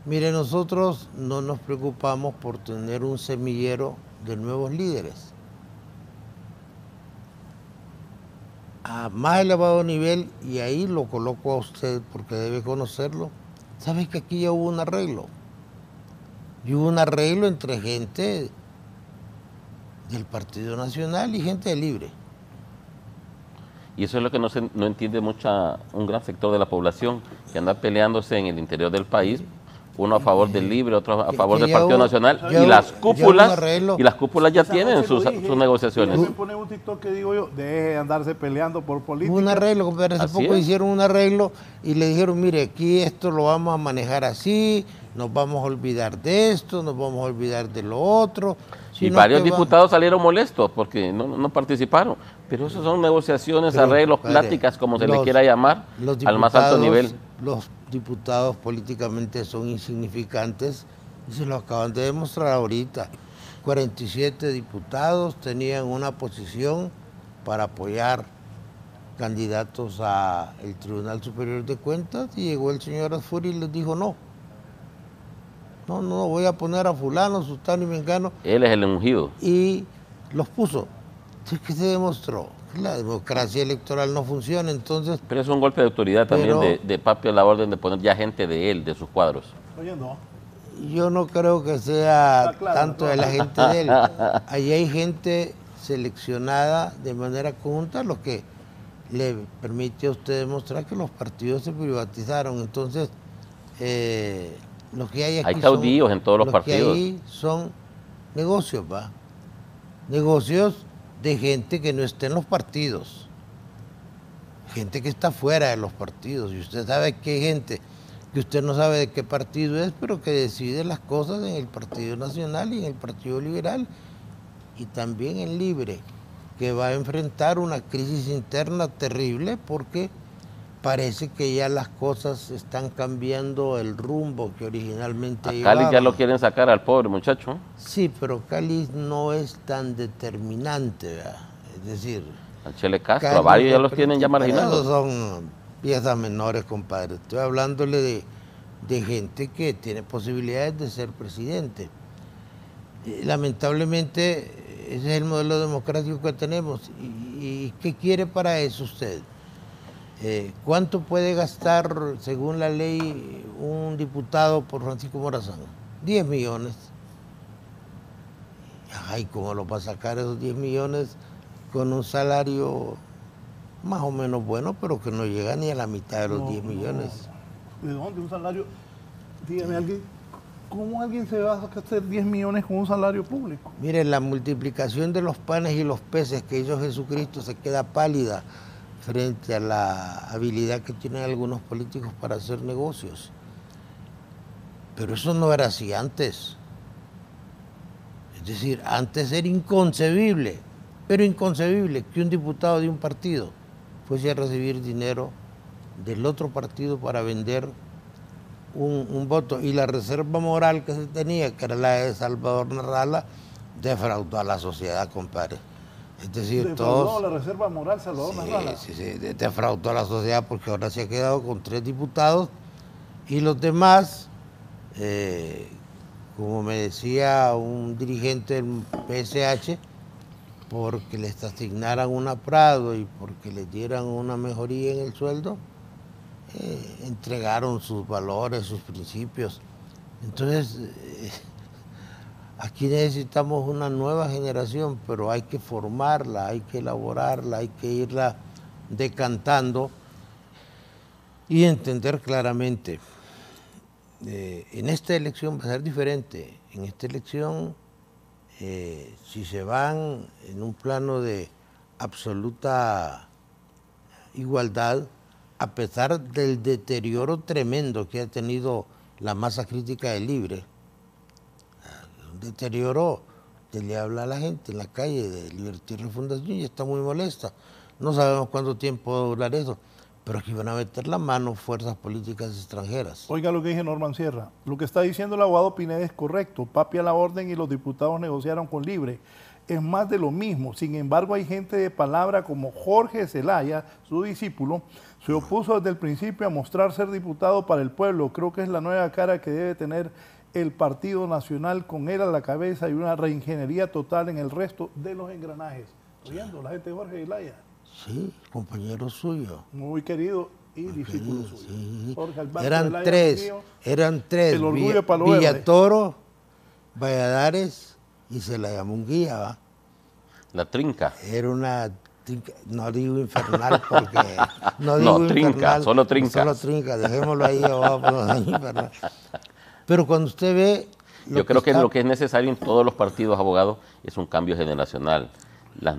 C: Mire, nosotros no nos preocupamos por tener un semillero de nuevos líderes. A más elevado nivel, y ahí lo coloco a usted porque debe conocerlo, ¿sabes que aquí ya hubo un arreglo? Y hubo un arreglo entre gente del Partido Nacional y gente de Libre.
B: Y eso es lo que no entiende un gran sector de la población, que anda peleándose en el interior del país, uno a favor del Libre, otro a favor del Partido Nacional, y las cúpulas ya tienen sus negociaciones.
A: Me pone un TikTok que digo yo, deje de andarse peleando por política.
C: Un arreglo, compadre, hace poco hicieron un arreglo y le dijeron, mire, aquí esto lo vamos a manejar así, nos vamos a olvidar de esto, nos vamos a olvidar de lo otro.
B: Y varios diputados salieron molestos porque no participaron. Pero eso son negociaciones, arreglos, pláticas, como se le quiera llamar, al más alto nivel.
C: Los diputados políticamente son insignificantes y se lo acaban de demostrar ahorita. 47 diputados tenían una posición para apoyar candidatos al Tribunal Superior de Cuentas y llegó el señor Asfuri y les dijo no. No voy a poner a fulano, sultano y mengano.
B: Él es el ungido.
C: Y los puso. Entonces, ¿qué se demostró? Que la democracia electoral no funciona, entonces...
B: Pero es un golpe de autoridad también de Papi a la orden de poner ya gente de él, de sus cuadros.
A: Oye, no.
C: Yo no creo que sea tanto de la gente de él. Allí hay gente seleccionada de manera conjunta, lo que le permite a usted demostrar que los partidos se privatizaron. Entonces, lo que hay aquí
B: hay caudillos en todos los partidos.
C: Lo que hay son negocios, ¿va? Negocios de gente que no está en los partidos. Gente que está fuera de los partidos. Y usted sabe que hay gente que usted no sabe de qué partido es, pero que decide las cosas en el Partido Nacional y en el Partido Liberal. Y también en Libre, que va a enfrentar una crisis interna terrible porque parece que ya las cosas están cambiando el rumbo que originalmente llevaban.
B: Cali ya lo quieren sacar al pobre muchacho.
C: Sí, pero Cali no es tan determinante, ¿verdad? Es decir...
B: Al Chele Castro, a varios ya los tienen ya marginados.
C: Esos son piezas menores, compadre. Estoy hablándole de gente que tiene posibilidades de ser presidente. Lamentablemente, ese es el modelo democrático que tenemos. ¿Y qué quiere para eso usted? ¿Cuánto puede gastar, según la ley, un diputado por Francisco Morazán? 10 millones. Ay, ¿cómo lo va a sacar esos 10 millones con un salario más o menos bueno, pero que no llega ni a la mitad de los 10 millones?
A: ¿De dónde un salario? Dígame alguien, ¿cómo alguien se va a hacer 10 millones con un salario público?
C: Mire, la multiplicación de los panes y los peces que hizo Jesucristo se queda pálida frente a la habilidad que tienen algunos políticos para hacer negocios. Pero eso no era así antes. Es decir, antes era inconcebible, pero inconcebible que un diputado de un partido fuese a recibir dinero del otro partido para vender un voto. Y la reserva moral que se tenía, que era la de Salvador Narrala, defraudó a la sociedad, compadre. Es decir,
A: defraudó la reserva moral Salvador Narrala.
C: Sí, defraudó a la sociedad porque ahora se ha quedado con 3 diputados y los demás, como me decía un dirigente del PSH, porque les asignaran una Prado y porque les dieran una mejoría en el sueldo, entregaron sus valores, sus principios. Entonces, aquí necesitamos una nueva generación, pero hay que formarla, hay que elaborarla, hay que irla decantando y entender claramente. En esta elección va a ser diferente. En esta elección, si se van en un plano de absoluta igualdad, a pesar del deterioro tremendo que ha tenido la masa crítica de Libre, un deterioro que le habla a la gente en la calle de Libertad y Refundación y está muy molesta. No sabemos cuánto tiempo va a durar eso, pero aquí van a meter la mano fuerzas políticas extranjeras.
A: Oiga lo que dice Norman Sierra. Lo que está diciendo el abogado Pineda es correcto. Papi a la orden y los diputados negociaron con Libre. es más de lo mismo. Sin embargo, hay gente de palabra como Jorge Zelaya, su discípulo, se opuso desde el principio a mostrar ser diputado para el pueblo. Creo que es la nueva cara que debe tener el Partido Nacional con él a la cabeza y una reingeniería total en el resto de los engranajes. ¿Oyendo la gente de Jorge Zelaya?
C: Sí, compañero suyo.
A: Muy querido y discípulo suyo.
C: Sí.
A: Jorge Alberto
C: Eran
A: Zelaya,
C: tres,
A: mío,
C: eran tres.
A: el orgullo de Palo Verde.
C: Villatoro, Valladares y Zelaya Munguía, ¿va?
B: La trinca.
C: Era una trinca, no digo infernal porque... No,
B: No,
C: digo
B: trinca,
C: infernal,
B: solo trinca.
C: Solo trinca, dejémoslo ahí abajo. No, infernal. Pero cuando usted ve...
B: Yo creo que lo que es necesario en todos los partidos, abogados, es un cambio generacional. Las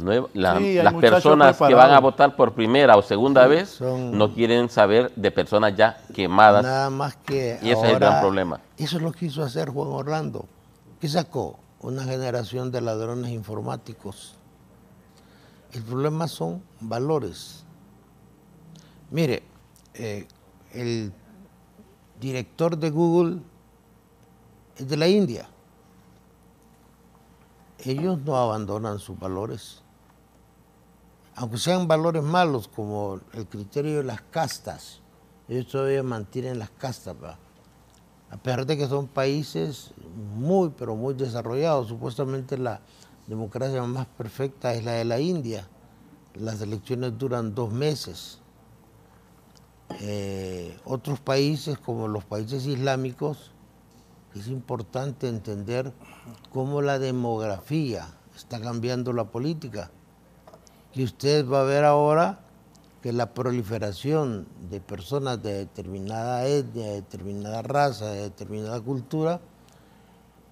A: hay
B: personas que van a votar por primera o segunda vez no quieren saber de personas ya quemadas.
C: Nada más que
B: y ese es el gran problema.
C: Eso es lo que quiso hacer Juan Orlando. ¿Qué sacó? Una generación de ladrones informáticos. El problema son valores. Mire, el director de Google es de la India. Ellos no abandonan sus valores. Aunque sean valores malos, como el criterio de las castas, ellos todavía mantienen las castas, ¿va? A pesar de que son países muy, pero muy desarrollados. Supuestamente la democracia más perfecta es la de la India. Las elecciones duran 2 meses. Otros países, como los países islámicos, es importante entender cómo la demografía está cambiando la política. Y usted va a ver ahora que la proliferación de personas de determinada etnia, de determinada raza, de determinada cultura,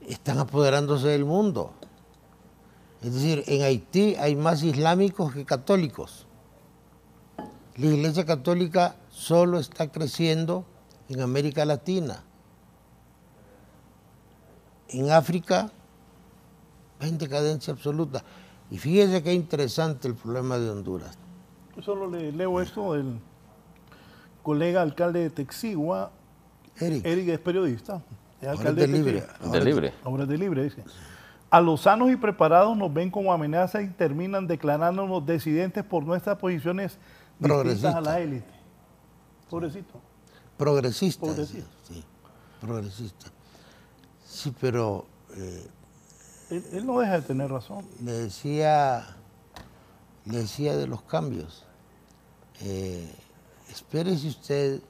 C: están apoderándose del mundo. Es decir, en Haití hay más islámicos que católicos. La Iglesia Católica solo está creciendo en América Latina. En África va en decadencia absoluta. Y fíjese qué interesante el problema de Honduras.
A: Yo solo le leo esto del colega alcalde de Texigua. Eric es periodista. Es alcalde
C: de Libre.
A: Ahora es de Libre, dice. A los sanos y preparados nos ven como amenaza y terminan declarándonos disidentes por nuestras posiciones distintas a la élite. Pobrecito.
C: Progresista.
A: Pobrecito.
C: Sí, progresista. Sí, pero...
A: él no deja de tener razón.
C: Le decía de los cambios. Espérese usted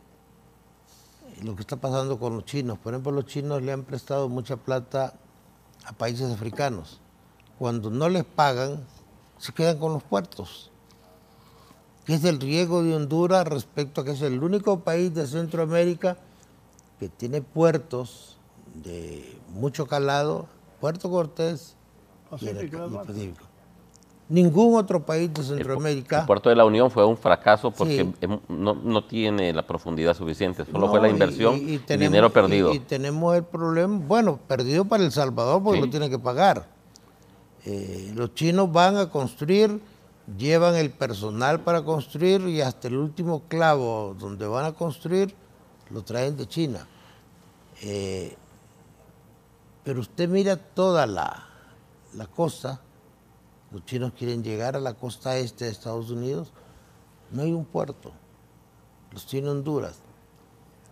C: lo que está pasando con los chinos. Por ejemplo, los chinos le han prestado mucha plata a países africanos. Cuando no les pagan, se quedan con los puertos. Que es el riesgo de Honduras respecto a que es el único país de Centroamérica que tiene puertos de mucho calado, Puerto Cortés y Pacífico. Ningún otro país de Centroamérica...
B: El puerto de la Unión fue un fracaso porque no tiene la profundidad suficiente, solo fue la inversión y dinero perdido.
C: Y tenemos el problema, bueno, perdido para El Salvador porque lo tienen que pagar. Los chinos van a construir, llevan el personal para construir y hasta el último clavo donde van a construir lo traen de China. Pero usted mira toda la costa, los chinos quieren llegar a la costa este de Estados Unidos, no hay un puerto, los tiene Honduras.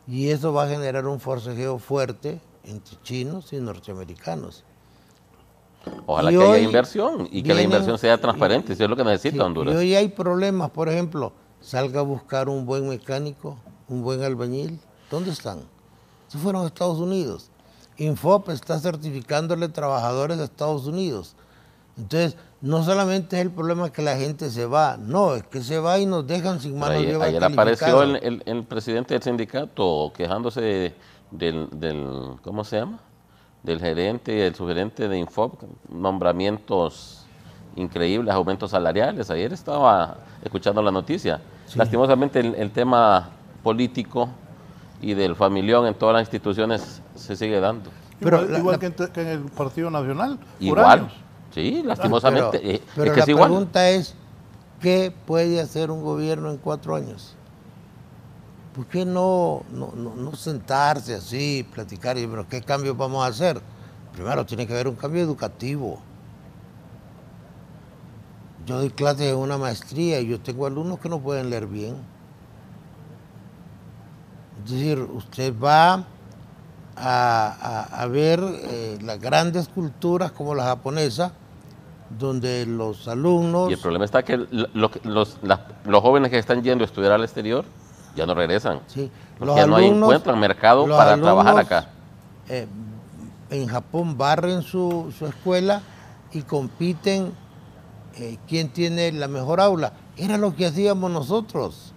C: Y eso va a generar un forcejeo fuerte entre chinos y norteamericanos.
B: Ojalá que haya inversión y que la inversión sea transparente, eso es lo que necesita Honduras.
C: Y hoy hay problemas, por ejemplo, salga a buscar un buen mecánico, un buen albañil, ¿dónde están? Se fueron a Estados Unidos. Infop está certificándole trabajadores de Estados Unidos. Entonces, no solamente es el problema que la gente se va, no, es que se va y nos dejan sin mano de obra
B: calificada. Ayer apareció el presidente del sindicato quejándose del ¿cómo se llama? Del gerente y del subgerente de Infop, nombramientos increíbles, aumentos salariales. Ayer estaba escuchando la noticia. Sí. Lastimosamente el tema político y del familión en todas las instituciones se sigue dando.
A: Pero igual que en el Partido Nacional.
B: Igual, sí, lastimosamente.
C: Pero
B: es que
C: la
B: es igual.
C: Pregunta es, ¿qué puede hacer un gobierno en 4 años? ¿Por qué no sentarse así, platicar y pero qué cambios vamos a hacer? Primero tiene que haber un cambio educativo. Yo doy clases en una maestría y yo tengo alumnos que no pueden leer bien. Es decir, usted va a ver las grandes culturas como la japonesa, donde los alumnos...
B: Y el problema está que los jóvenes que están yendo a estudiar al exterior ya no regresan,
C: Sí,
B: porque ya no encuentran mercado para trabajar acá.
C: En Japón barren su escuela y compiten quién tiene la mejor aula. Era lo que hacíamos nosotros.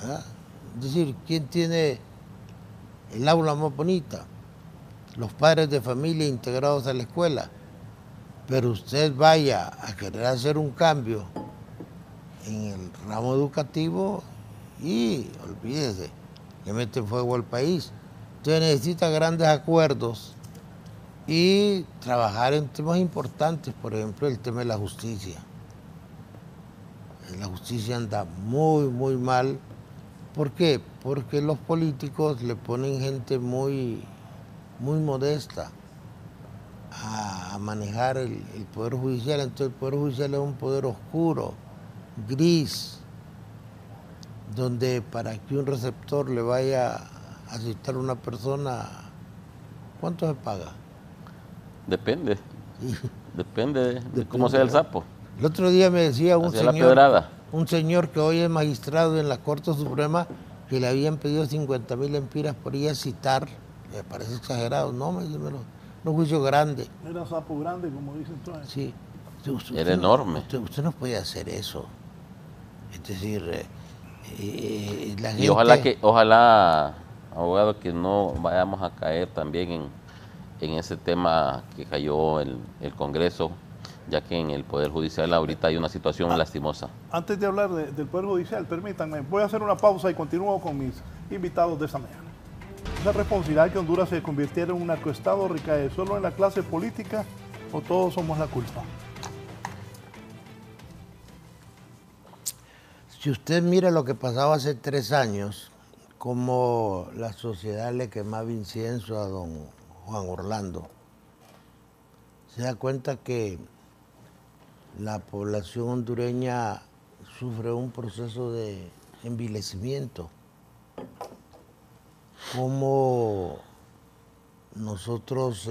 C: ¿Ah? Es decir, quién tiene el aula más bonita. Los padres de familia integrados a la escuela. Pero usted vaya a querer hacer un cambio en el ramo educativo y olvídese, le mete fuego al país. Entonces necesita grandes acuerdos y trabajar en temas importantes, por ejemplo, el tema de la justicia. La justicia anda muy, muy mal. ¿Por qué? Porque los políticos le ponen gente muy, muy modesta a manejar el Poder Judicial. Entonces el Poder Judicial es un poder oscuro, gris, donde para que un receptor le vaya a citar a una persona, ¿cuánto se paga?
B: Depende.
C: Sí.
B: Depende de cómo sea el sapo.
C: El otro día me decía un señor que hoy es magistrado en la Corte Suprema que le habían pedido 50.000 lempiras por ir a citar. Me parece exagerado. No, me dice, un juicio grande.
A: Era sapo grande, como dicen todos.
C: Sí.
B: Era enorme.
C: Usted no puede hacer eso. Es decir, la gente...
B: Y ojalá, abogado, que no vayamos a caer también en ese tema que cayó el Congreso, ya que en el Poder Judicial ahorita hay una situación lastimosa.
A: Antes de hablar del Poder Judicial, permítanme, voy a hacer una pausa y continúo con mis invitados de esta mañana. ¿Esa responsabilidad que Honduras se convirtiera en un narcoestado recae solo en la clase política o todos somos la culpa?
C: Si usted mira lo que pasaba hace 3 años, como la sociedad le quemaba incienso a don Juan Orlando, se da cuenta que la población hondureña sufre un proceso de envilecimiento. Como nosotros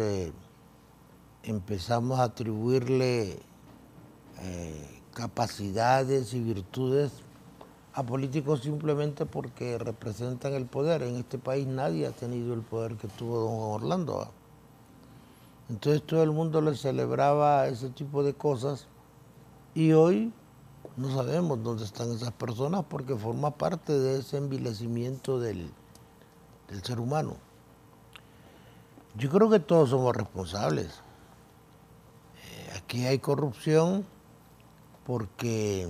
C: empezamos a atribuirle capacidades y virtudes a políticos simplemente porque representan el poder. En este país nadie ha tenido el poder que tuvo don Juan Orlando. Entonces todo el mundo le celebraba ese tipo de cosas y hoy no sabemos dónde están esas personas porque forma parte de ese envilecimiento del ser humano. Yo creo que todos somos responsables. Aquí hay corrupción porque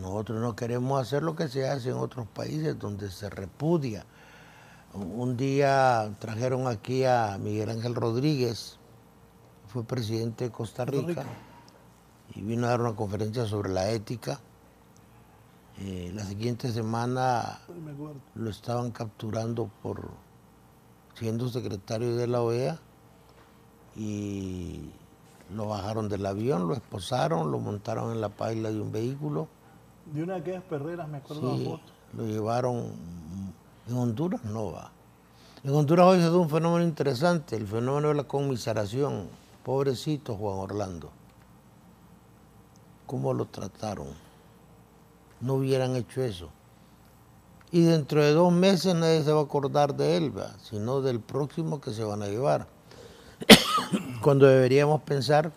C: nosotros no queremos hacer lo que se hace en otros países donde se repudia. Un día trajeron aquí a Miguel Ángel Rodríguez, fue presidente de Costa Rica, y vino a dar una conferencia sobre la ética. La siguiente semana lo estaban capturando por siendo secretario de la OEA y lo bajaron del avión, lo esposaron, lo montaron en la paila de un vehículo.
A: De una de aquellas perreras, me acuerdo de la foto.
C: Lo llevaron. En Honduras no va. En Honduras hoy se da un fenómeno interesante, el fenómeno de la conmiseración. Pobrecito Juan Orlando. ¿Cómo lo trataron? No hubieran hecho eso. Y dentro de 2 meses nadie se va a acordar de él, ¿verdad? Sino del próximo que se van a llevar. Cuando deberíamos pensar,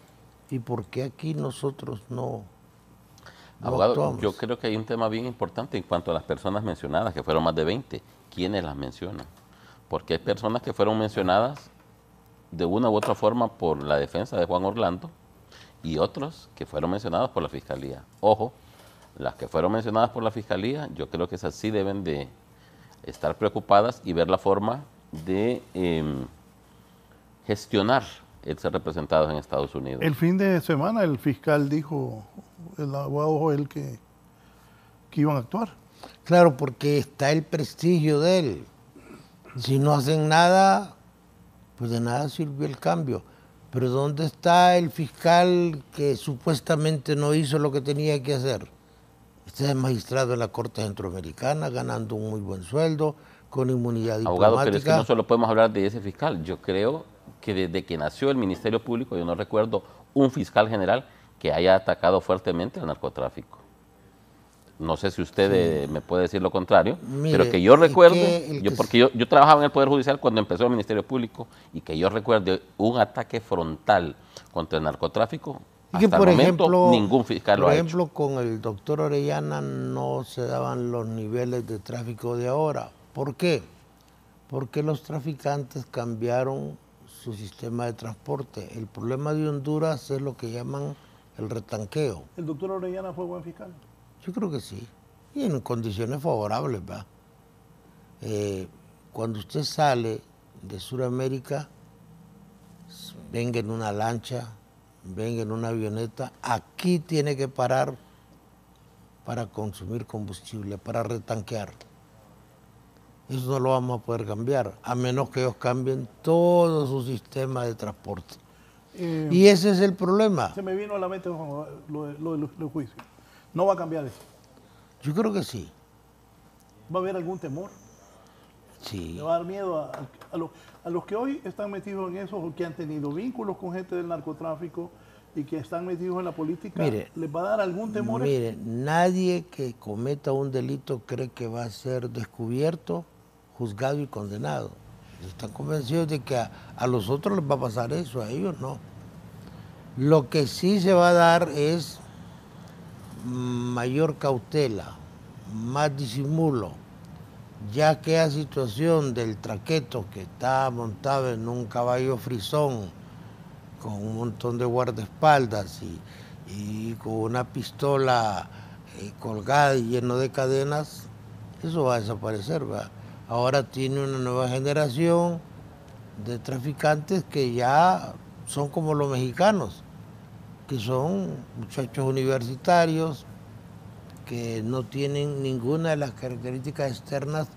C: ¿y por qué aquí nosotros no
B: Abogado,
C: actuamos?
B: yo creo que hay un tema bien importante en cuanto a las personas mencionadas, que fueron más de 20. ¿Quiénes las mencionan? Porque hay personas que fueron mencionadas de una u otra forma por la defensa de Juan Orlando y otros que fueron mencionados por la Fiscalía. Ojo, las que fueron mencionadas por la Fiscalía, yo creo que esas sí deben de estar preocupadas y ver la forma de gestionar el ser representados en Estados Unidos.
A: El fin de semana el fiscal dijo, el abogado Joel, que iban a actuar.
C: Claro, porque está el prestigio de él. Si no hacen nada, pues de nada sirvió el cambio. Pero ¿dónde está el fiscal que supuestamente no hizo lo que tenía que hacer? Este es magistrado en la Corte Centroamericana, ganando un muy buen sueldo, con inmunidad
B: Abogado, pero es que
C: diplomática.
B: no solo podemos hablar de ese fiscal. Yo creo que desde que nació el Ministerio Público, yo no recuerdo un fiscal general que haya atacado fuertemente al narcotráfico. No sé si usted me puede decir lo contrario,
C: Mire,
B: pero que yo
C: que
B: recuerde, porque yo trabajaba en el Poder Judicial cuando empezó el Ministerio Público, y que yo recuerde un ataque frontal contra el narcotráfico,
C: Y que,
B: hasta
C: por
B: el momento
C: ejemplo,
B: ningún fiscal lo ha hecho.
C: Por ejemplo, con el doctor Orellana no se daban los niveles de tráfico de ahora. ¿Por qué? Porque los traficantes cambiaron su sistema de transporte. El problema de Honduras es lo que llaman el retanqueo.
A: ¿El doctor Orellana fue buen fiscal?
C: Yo creo que sí. Y en condiciones favorables, ¿va? Cuando usted sale de Sudamérica, venga en una lancha, venga en una avioneta, aquí tiene que parar para consumir combustible, para retanquear. Eso no lo vamos a poder cambiar, a menos que ellos cambien todo su sistema de transporte. Y ese es el problema.
A: Se me vino a la mente lo de los juicios. ¿No va a cambiar eso?
C: Yo creo que sí.
A: ¿Va a haber algún temor?
C: Sí.
A: ¿Le va a dar miedo a los que hoy están metidos en eso, o que han tenido vínculos con gente del narcotráfico y que están metidos en la política?
C: Mire,
A: ¿les va a dar algún temor?
C: Mire, nadie que cometa un delito cree que va a ser descubierto, juzgado y condenado. Están convencidos de que a los otros les va a pasar eso, a ellos no. Lo que sí se va a dar es mayor cautela, más disimulo, ya que la situación del traqueto que está montado en un caballo frisón con un montón de guardaespaldas y con una pistola colgada y lleno de cadenas, eso va a desaparecer, ¿va? Ahora tiene una nueva generación de traficantes que ya son como los mexicanos, que son muchachos universitarios que no tienen ninguna de las características externas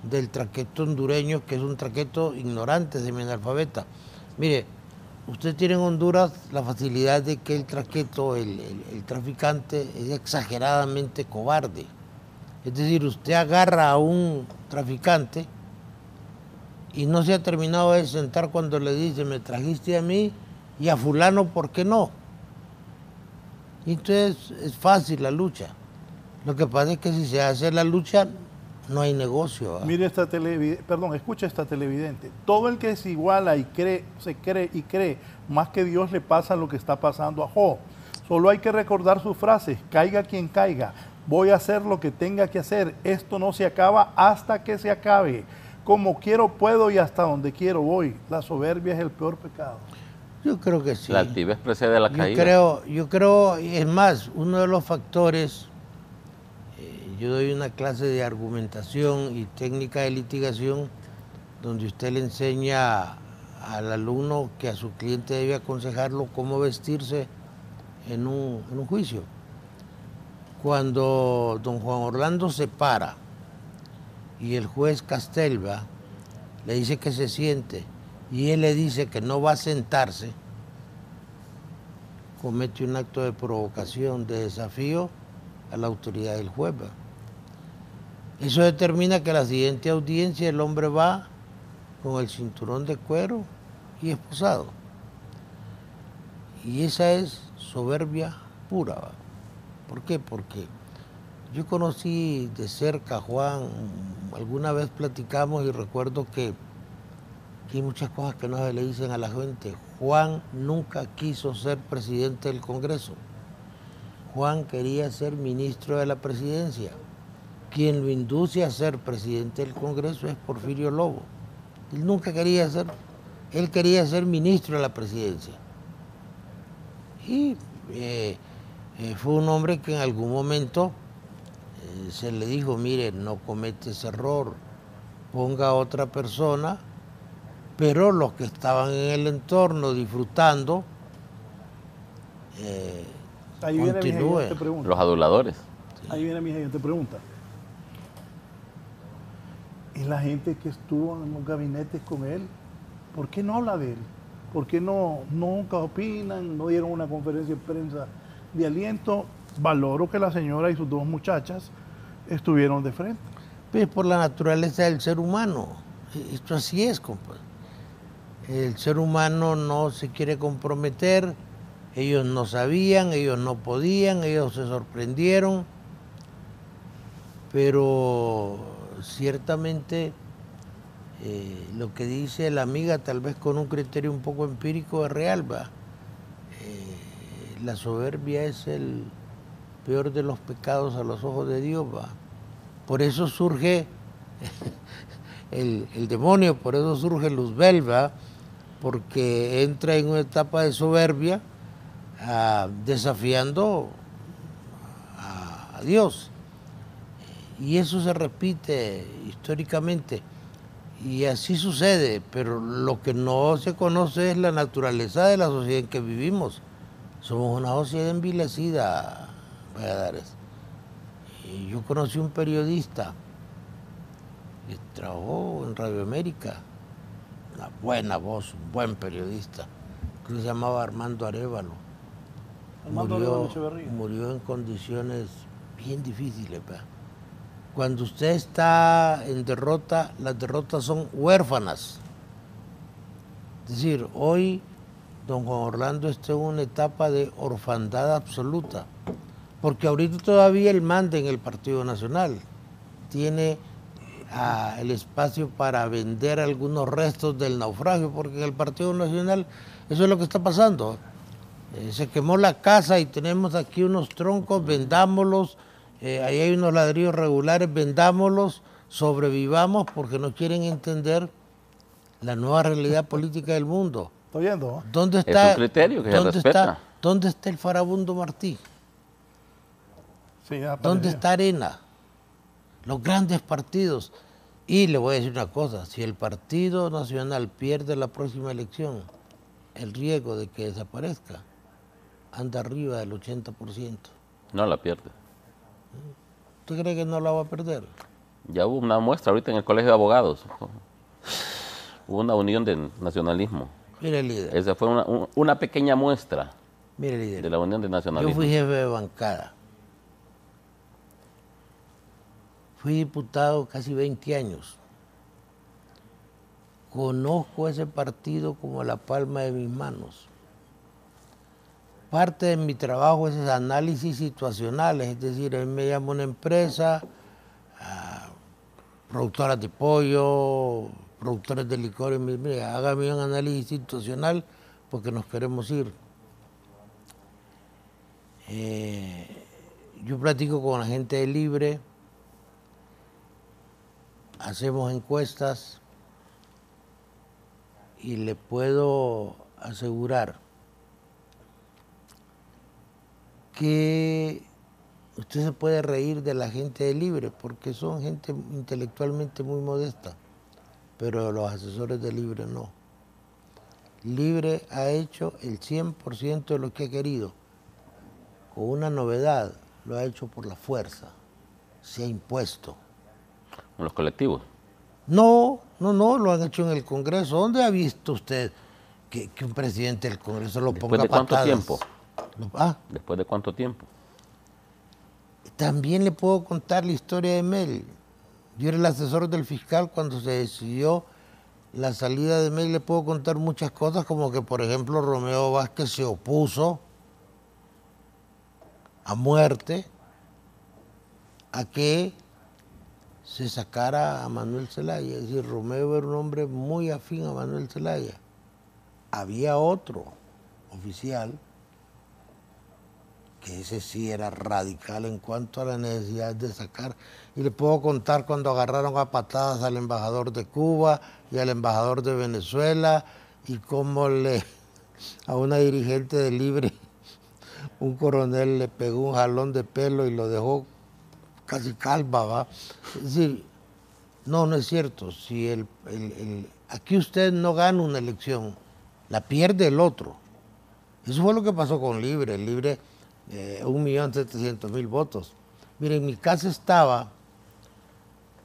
C: del traqueto hondureño, que es un traqueto ignorante, semianalfabeta. Mire, usted tiene en Honduras la facilidad de que el traqueto, el traficante, es exageradamente cobarde. Es decir, usted agarra a un traficante y no se ha terminado de sentar cuando le dice, me trajiste a mí y a fulano, ¿por qué no? Y entonces es fácil la lucha. Lo que pasa es que si se hace la lucha, no hay negocio, ¿verdad?
A: Mire esta escucha esta televidente. Todo el que se iguala y cree más que Dios, le pasa lo que está pasando a Job. Solo hay que recordar sus frases: caiga quien caiga, voy a hacer lo que tenga que hacer, esto no se acaba hasta que se acabe. Como quiero puedo y hasta donde quiero voy. La soberbia es el peor pecado.
C: Yo creo que sí.
B: La altivez precede a la caída.
C: Yo creo, es más, uno de los factores, yo doy una clase de argumentación y técnica de litigación donde usted le enseña al alumno que a su cliente debe aconsejarlo cómo vestirse en un juicio. Cuando don Juan Orlando se para y el juez Castelva le dice que se siente y él le dice que no va a sentarse, comete un acto de provocación, de desafío a la autoridad del juez. Eso determina que a la siguiente audiencia el hombre va con el cinturón de cuero y esposado. Y esa es soberbia pura, ¿va? ¿Por qué? Porque yo conocí de cerca a Juan, alguna vez platicamos y recuerdo que hay muchas cosas que no se le dicen a la gente. Juan nunca quiso ser presidente del Congreso. Juan quería ser ministro de la presidencia. Quien lo induce a ser presidente del Congreso es Porfirio Lobo. Él nunca quería ser, él quería ser ministro de la presidencia. Y fue un hombre que en algún momento se le dijo, mire, no comete ese error, ponga a otra persona, pero los que estaban en el entorno disfrutando,
A: Ahí viene mi
C: continúe.
A: siguiente pregunta.
B: Los aduladores.
A: Ahí viene mi siguiente pregunta. ¿Y la gente que estuvo en los gabinetes con él, por qué no habla de él? ¿Por qué nunca opinan? No dieron una conferencia de prensa de aliento. Valoro que la señora y sus dos muchachas estuvieron de frente.
C: Pues por la naturaleza del ser humano. Esto así es, compadre. El ser humano no se quiere comprometer, ellos no sabían, ellos no podían, ellos se sorprendieron, pero ciertamente lo que dice la amiga, tal vez con un criterio un poco empírico, es real, ¿va? La soberbia es el peor de los pecados a los ojos de Dios, ¿va? Por eso surge el demonio, por eso surge Luzbel, ¿va? Porque entra en una etapa de soberbia desafiando a Dios. Y eso se repite históricamente. Y así sucede, pero lo que no se conoce es la naturaleza de la sociedad en que vivimos. Somos una sociedad envilecida, Valladares. Y yo conocí un periodista que trabajó en Radio América, una buena voz, un buen periodista, que se llamaba Armando Arévalo. Murió en condiciones bien difíciles, ¿verdad? Cuando usted está en derrota, las derrotas son huérfanas. Es decir, hoy don Juan Orlando está en una etapa de orfandad absoluta, porque ahorita todavía él manda en el Partido Nacional, tiene el espacio para vender algunos restos del naufragio, porque en el Partido Nacional eso es lo que está pasando. Se quemó la casa y tenemos aquí unos troncos, vendámoslos, ahí hay unos ladrillos regulares, vendámoslos, sobrevivamos, porque no quieren entender la nueva realidad política del mundo.
A: ¿Estoy viendo?
C: ¿Dónde está,
B: es un criterio que se respeta.
C: ¿Dónde está el farabundo Martí?
A: Sí,
C: ¿Dónde está Arena? Los grandes partidos. Y le voy a decir una cosa, si el Partido Nacional pierde la próxima elección, el riesgo de que desaparezca anda arriba del 80%.
B: No la pierde.
C: ¿Usted cree que no la va a perder?
B: Ya hubo una muestra ahorita en el Colegio de Abogados. Hubo una unión de nacionalismo.
C: Mire, líder.
B: Esa fue una pequeña muestra.
C: Mire, líder.
B: De la unión de nacionalismo.
C: Yo fui jefe de bancada. Fui diputado casi 20 años. Conozco ese partido como la palma de mis manos. Parte de mi trabajo es ese análisis situacionales, es decir, a mí me llama una empresa, productoras de pollo, productores de licor, y me dice, mire, hágame un análisis situacional porque nos queremos ir. Yo platico con la gente de Libre, hacemos encuestas y le puedo asegurar que usted se puede reír de la gente de Libre porque son gente intelectualmente muy modesta, pero los asesores de Libre no. Libre ha hecho el 100% de lo que ha querido. Con una novedad, lo ha hecho por la fuerza, se ha impuesto.
B: ¿Con los colectivos?
C: No, lo han hecho en el Congreso. ¿Dónde ha visto usted que un presidente del Congreso lo ponga a patadas?
B: ¿Después de cuánto tiempo? ¿Después de cuánto tiempo?
C: También le puedo contar la historia de Mel. Yo era el asesor del fiscal cuando se decidió la salida de Mel. Le puedo contar muchas cosas, como que, por ejemplo, Romeo Vázquez se opuso a muerte a que se sacara a Manuel Zelaya. Es decir, Romeo era un hombre muy afín a Manuel Zelaya. Había otro oficial que ese sí era radical en cuanto a la necesidad de sacar. Y le puedo contar cuando agarraron a patadas al embajador de Cuba y al embajador de Venezuela y cómo a una dirigente de Libre, un coronel le pegó un jalón de pelo y lo dejó casi calva, ¿va? Es decir, no es cierto. Si aquí usted no gana una elección, la pierde el otro. Eso fue lo que pasó con Libre. Libre, 1.700.000 votos. Mire, en mi casa estaba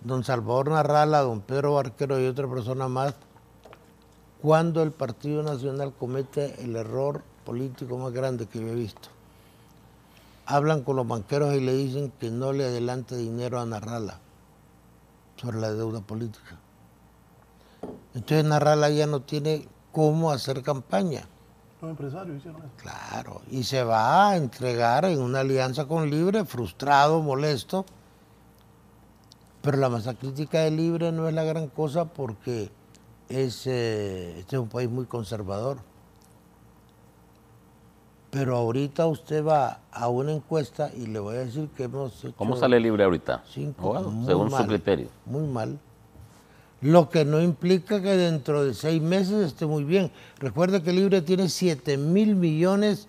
C: don Salvador Narrala, don Pedro Barquero y otra persona más, cuando el Partido Nacional comete el error político más grande que yo he visto. Hablan con los banqueros y le dicen que no le adelante dinero a Narrala sobre la deuda política. Entonces Narrala ya no tiene cómo hacer campaña.
A: Los empresarios hicieron eso.
C: Claro, y se va a entregar en una alianza con Libre, frustrado, molesto. Pero la masa crítica de Libre no es la gran cosa porque este es un país muy conservador. Pero ahorita usted va a una encuesta y le voy a decir que hemos hecho...
B: ¿Cómo sale Libre ahorita?
C: 5,
B: Abogado, según su criterio.
C: Muy mal. Lo que no implica que dentro de 6 meses esté muy bien. Recuerde que Libre tiene 7.000 millones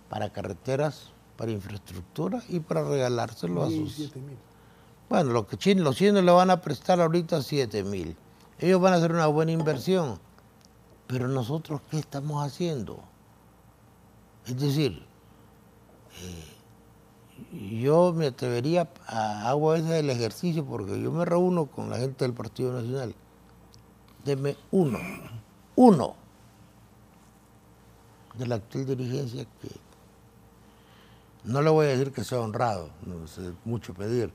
C: para carreteras, para infraestructura y para regalárselo a sus...
A: 7.000.
C: Bueno, los chinos le van a prestar ahorita 7.000. Ellos van a hacer una buena inversión. Pero nosotros, ¿qué estamos haciendo? Es decir, yo me atrevería hago a veces el ejercicio porque yo me reúno con la gente del Partido Nacional. Deme uno de la actual dirigencia que no le voy a decir que sea honrado, no es mucho pedir,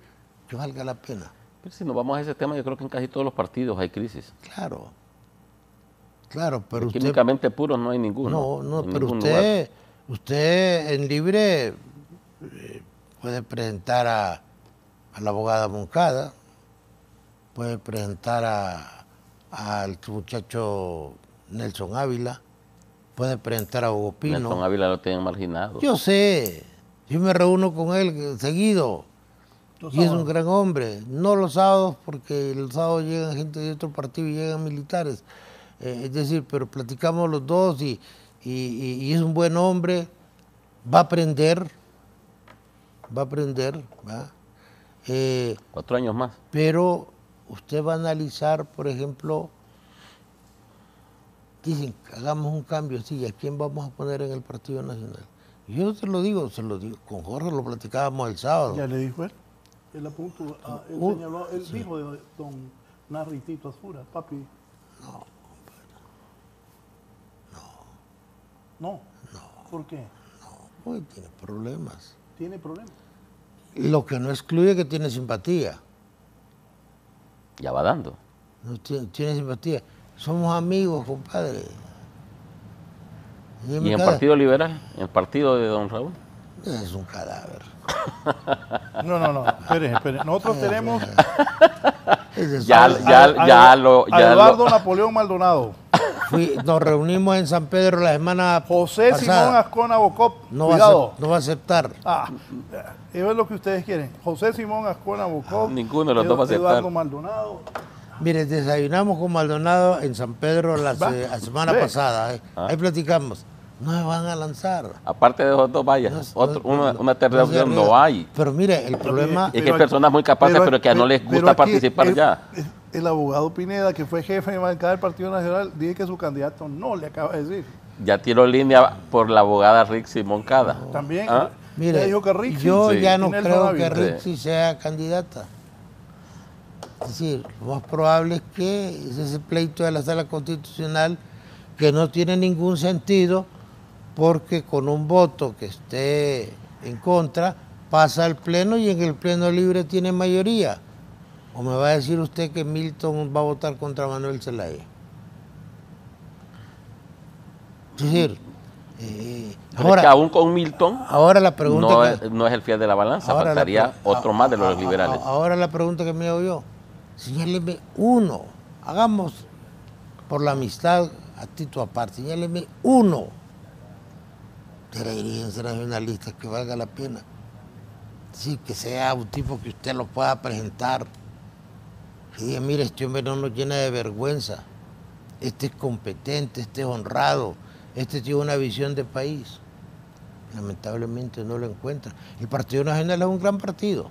C: que valga la pena.
B: Pero si nos vamos a ese tema, yo creo que en casi todos los partidos hay crisis.
C: Claro, pero usted...
B: Químicamente puros no hay ninguno.
C: No, pero usted en Libre puede presentar a la abogada Moncada, puede presentar al muchacho Nelson Ávila, puede presentar a Hugo Pino.
B: Nelson Ávila lo tienen marginado.
C: Yo sé, yo me reúno con él seguido y es un gran hombre. No los sábados, porque los sábados llegan gente de otro partido y llegan militares. Es decir, pero platicamos los dos y es un buen hombre, va a aprender, ¿va?
B: 4 años más.
C: Pero usted va a analizar, por ejemplo, dicen, hagamos un cambio, sí, ¿a quién vamos a poner en el Partido Nacional? Yo se lo digo, con Jorge lo platicábamos el sábado.
A: ¿Ya le dijo él? Él apuntó, él dijo de don Narritito Azura, papi. No. ¿Por qué?
C: Porque tiene problemas.
A: ¿Tiene problemas?
C: Lo que no excluye que tiene simpatía.
B: Ya va dando.
C: No tiene simpatía. Somos amigos, compadre.
B: ¿Y en el Partido Liberal? ¿En el partido de don Raúl?
C: Es un cadáver.
A: No. Espere. Nosotros tenemos
B: Eduardo
A: Napoleón Maldonado.
C: Nos reunimos en San Pedro la semana
A: José
C: pasada.
A: Simón Ascona Bocop.
C: No
A: Cuidado.
C: va a aceptar.
A: Eso es lo que ustedes quieren. José Simón Ascona Bocop.
B: Ninguno de los dos va a aceptar.
A: Eduardo Maldonado.
C: Mire, desayunamos con Maldonado en San Pedro la semana pasada. Ahí platicamos. No me van a lanzar.
B: Aparte de esos dos vallas, una tercera opción no hay.
C: Pero mire, el problema...
B: Es que hay personas muy capaces, pero que no les gusta participar ya.
A: El abogado Pineda, que fue jefe de bancada del Partido Nacional, dice que su candidato no le acaba de decir.
B: Ya tiró línea por la abogada Rixi Moncada.
A: También.
C: Mire,
A: dijo que Rixi,
C: yo ya no
A: Nelson
C: creo
A: Ávila.
C: que Rixi sea candidata. Es decir, lo más probable es que ese pleito de la Sala Constitucional, que no tiene ningún sentido, porque con un voto que esté en contra, pasa al Pleno y en el Pleno Libre tiene mayoría. ¿O me va a decir usted que Milton va a votar contra Manuel Zelaya? Es decir,
B: ahora, es que aún con Milton
C: ahora la pregunta
B: no es el fiel de la balanza, faltaría otro más de los liberales.
C: Ahora la pregunta que me hago yo, señáleme uno, hagamos por la amistad a Tito aparte, señáleme uno de la dirigencia nacionalista que valga la pena. Sí, que sea un tipo que usted lo pueda presentar. Que diga, mire, este hombre no nos llena de vergüenza. Este es competente, este es honrado, este tiene una visión de país. Lamentablemente no lo encuentra. El Partido Nacional es un gran partido.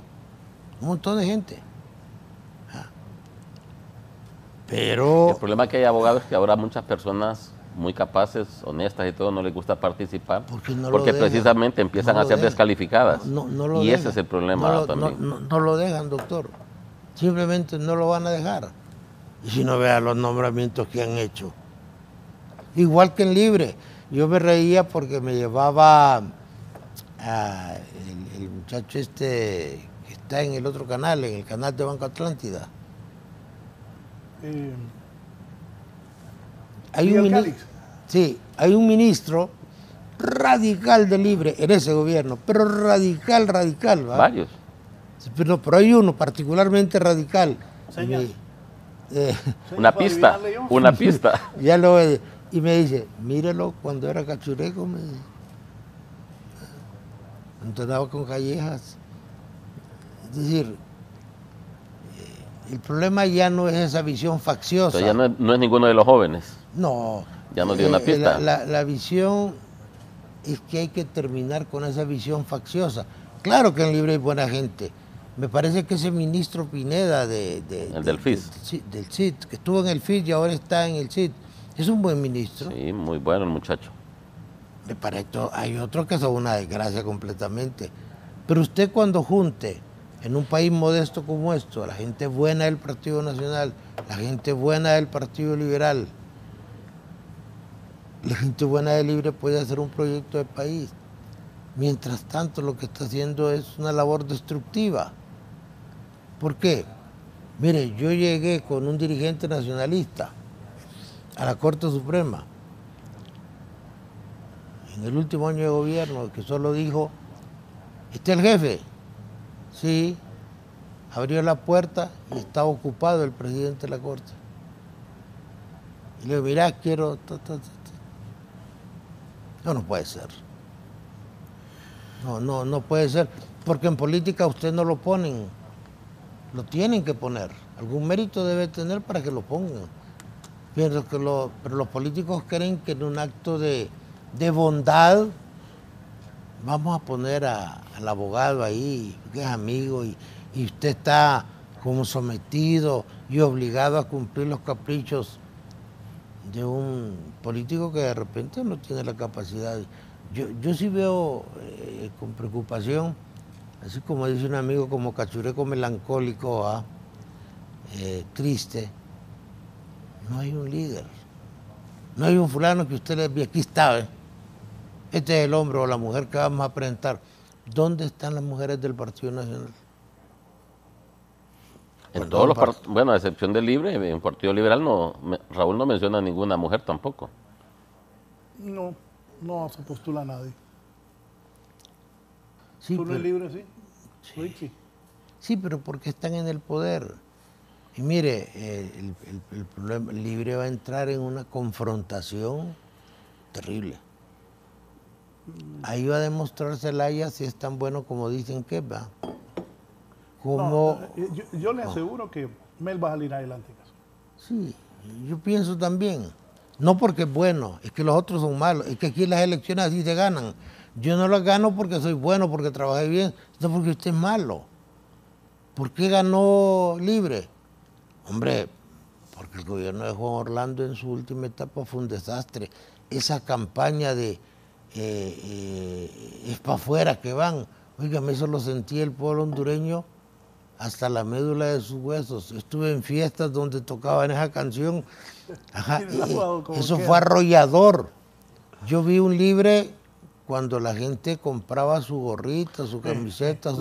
C: Un montón de gente. Pero...
B: El problema que hay abogados es que ahora muchas personas muy capaces, honestas y todo, no les gusta participar porque precisamente empiezan a ser descalificadas. Y ese es el problema también.
C: No lo dejan, doctor. Simplemente no lo van a dejar. Y si no vea los nombramientos que han hecho, igual que en Libre. Yo me reía porque me llevaba el muchacho que está en el otro canal, en el canal de Banco Atlántida. Sí, hay un ministro radical de Libre en ese gobierno, pero radical, ¿va?
B: Varios.
C: Sí, pero hay uno particularmente radical.
B: Una pista.
C: Ya y me dice, mírelo cuando era cachureco, me dice. Andaba con callejas. Es decir, el problema ya no es esa visión facciosa.
B: O sea, ya no es ninguno de los jóvenes.
C: No.
B: Ya nos dio una pista.
C: La visión es que hay que terminar con esa visión facciosa. Claro que en Libre hay buena gente. Me parece que ese ministro Pineda
B: del FIS.
C: del CID, que estuvo en el FIS y ahora está en el CID, es un buen ministro.
B: Sí, muy bueno el muchacho.
C: Me parece, hay otros que son una desgracia completamente. Pero usted cuando junte en un país modesto como esto, la gente buena del Partido Nacional, la gente buena del Partido Liberal, la gente buena de Libre puede hacer un proyecto de país. Mientras tanto, lo que está haciendo es una labor destructiva. ¿Por qué? Mire, yo llegué con un dirigente nacionalista a la Corte Suprema en el último año de gobierno, que solo dijo, ¿está el jefe? Sí. Abrió la puerta y estaba ocupado el presidente de la Corte. Y le digo, mirá, quiero... No puede ser. No puede ser. Porque en política usted no lo ponen. Lo tienen que poner. Algún mérito debe tener para que lo pongan. Pero los políticos creen que en un acto de bondad vamos a poner al abogado ahí, que es amigo, y usted está como sometido y obligado a cumplir los caprichos de un político que de repente no tiene la capacidad. Yo sí veo con preocupación, así como dice un amigo, como cachureco melancólico, triste. No hay un líder. No hay un fulano que usted le ve, aquí está, este es el hombre o la mujer que vamos a presentar. ¿Dónde están las mujeres del Partido Nacional?
B: En todos los partidos, bueno, a excepción del Libre, en el Partido Liberal Raúl no menciona a ninguna mujer tampoco.
A: No se postula a nadie.
C: Sí,
A: ¿Tú no eres Libre, sí?
C: Sí. Sí, pero porque están en el poder. Y mire, el problema, el Libre va a entrar en una confrontación terrible. Ahí va a demostrar Zelaya si es tan bueno como dicen que va.
A: Yo le aseguro que Mel va a salir adelante.
C: Sí, yo pienso también. No porque es bueno, es que los otros son malos. Es que aquí las elecciones así se ganan. Yo no las gano porque soy bueno, porque trabajé bien, sino porque usted es malo. ¿Por qué ganó Libre? Hombre, porque el gobierno de Juan Orlando en su última etapa fue un desastre. Esa campaña de es para afuera que van. Oígame, eso lo sentía el pueblo hondureño hasta la médula de sus huesos. Estuve en fiestas donde tocaban esa canción. Ajá, eso fue arrollador. Yo vi un Libre cuando la gente compraba su gorrita, su camiseta.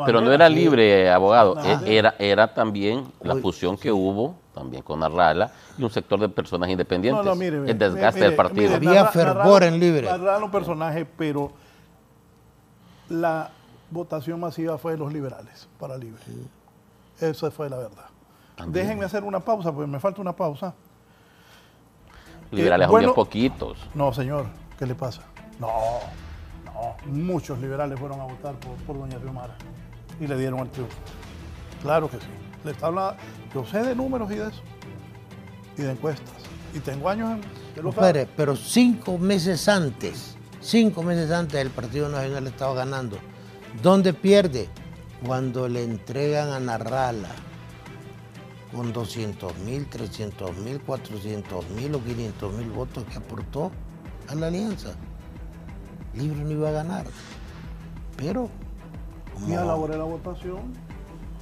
B: Pero no era Libre, abogado. Era también la fusión que hubo también con Arrala y un sector de personas independientes.
A: Mire,
B: el desgaste del partido.
C: Había fervor en Libre.
A: Arrala un personaje, pero la votación masiva fue de los liberales para Libre. Esa fue la verdad. También. Déjenme hacer una pausa, porque me falta una pausa.
B: Liberales había poquitos.
A: No, señor, ¿qué le pasa? No, muchos liberales fueron a votar por doña Xiomara y le dieron el triunfo. Claro que sí. Le está hablando, yo sé de números y de eso, y de encuestas, y tengo años en los
C: pero 5 meses antes el Partido Nacional estaba ganando. ¿Dónde pierde? Cuando le entregan a Narrala con 200.000, 300.000, 400.000 o 500.000 votos que aportó a la alianza. Libre no iba a ganar. Pero...
A: Y elaboré la votación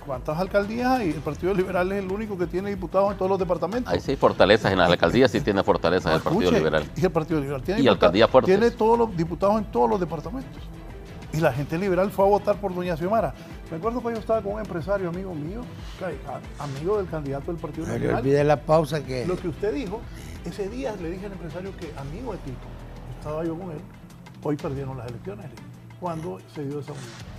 A: ¿Cuántas alcaldías hay? El Partido Liberal es el único que tiene diputados en todos los departamentos.
B: Ahí sí hay fortalezas en las alcaldías, sí tiene fortalezas el Partido Liberal.
A: Y el Partido Liberal tiene,
B: Y alcaldías fuertes.
A: tiene todos los diputados en todos los departamentos. Y la gente liberal fue a votar por doña Xiomara. Me acuerdo que yo estaba con un empresario amigo mío, amigo del candidato del Partido
C: No le
A: Liberal.
C: olvide la pausa que...
A: Lo que usted dijo, ese día le dije al empresario que amigo de Tito, estaba yo con él, hoy perdieron las elecciones, cuando se dio esa unión.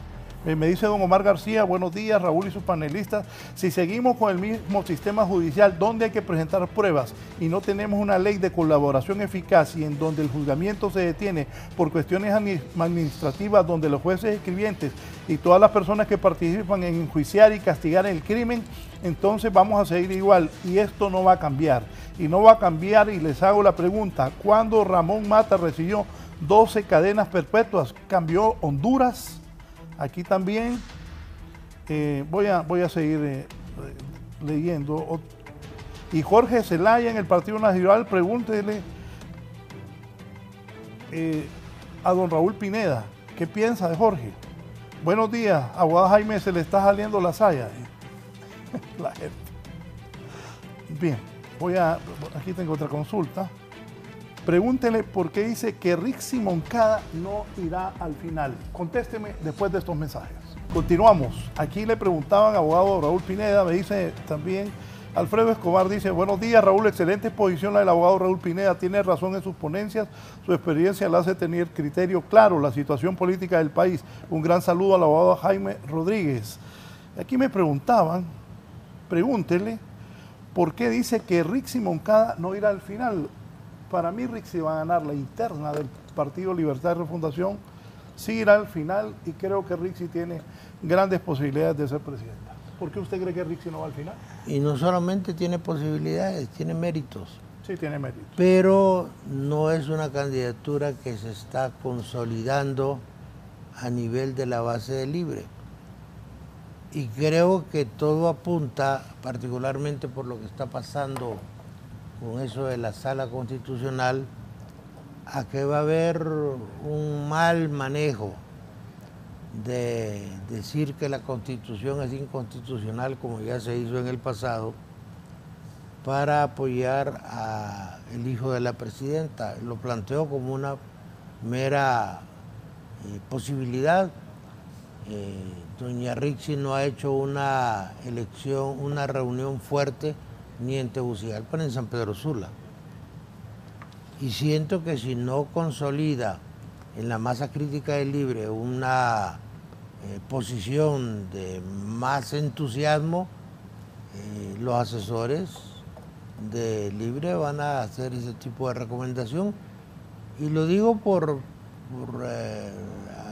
A: Me dice don Omar García, buenos días, Raúl y sus panelistas. Si seguimos con el mismo sistema judicial donde hay que presentar pruebas y no tenemos una ley de colaboración eficaz y en donde el juzgamiento se detiene por cuestiones administrativas, donde los jueces escribientes y todas las personas que participan en enjuiciar y castigar el crimen, entonces vamos a seguir igual y esto no va a cambiar. Y no va a cambiar, y les hago la pregunta, ¿cuándo Ramón Mata recibió 12 cadenas perpetuas? ¿Cambió Honduras? Aquí también voy a seguir leyendo. Y Jorge Zelaya en el Partido Nacional, pregúntele a don Raúl Pineda, ¿qué piensa de Jorge? Buenos días, abogado Jaime, se le está saliendo la saya. La gente. Bien, aquí tengo otra consulta. Pregúntele por qué dice que Rixi Moncada no irá al final. Contésteme después de estos mensajes. Continuamos. Aquí le preguntaban, abogado Raúl Pineda, me dice también, Alfredo Escobar dice, buenos días Raúl, excelente exposición la del abogado Raúl Pineda, tiene razón en sus ponencias, su experiencia le hace tener criterio claro, la situación política del país. Un gran saludo al abogado Jaime Rodríguez. Aquí me preguntaban, pregúntele, ¿por qué dice que Rixi Moncada no irá al final? Para mí Rixi va a ganar la interna del Partido Libertad y Refundación, sí irá al final y creo que Rixi tiene grandes posibilidades de ser presidenta. ¿Por qué usted cree que Rixi no va al final?
C: Y no solamente tiene posibilidades, tiene méritos.
A: Sí, tiene méritos.
C: Pero no es una candidatura que se está consolidando a nivel de la base de Libre. Y creo que todo apunta, particularmente por lo que está pasando con eso de la sala constitucional, a que va a haber un mal manejo de decir que la Constitución es inconstitucional, como ya se hizo en el pasado, para apoyar al hijo de la presidenta. Lo planteó como una mera posibilidad. Doña Rixi no ha hecho una elección, una reunión fuerte ni en Tegucigalpa ni en San Pedro Sula. Y siento que si no consolida en la masa crítica de Libre una posición de más entusiasmo, los asesores de Libre van a hacer ese tipo de recomendación. Y lo digo por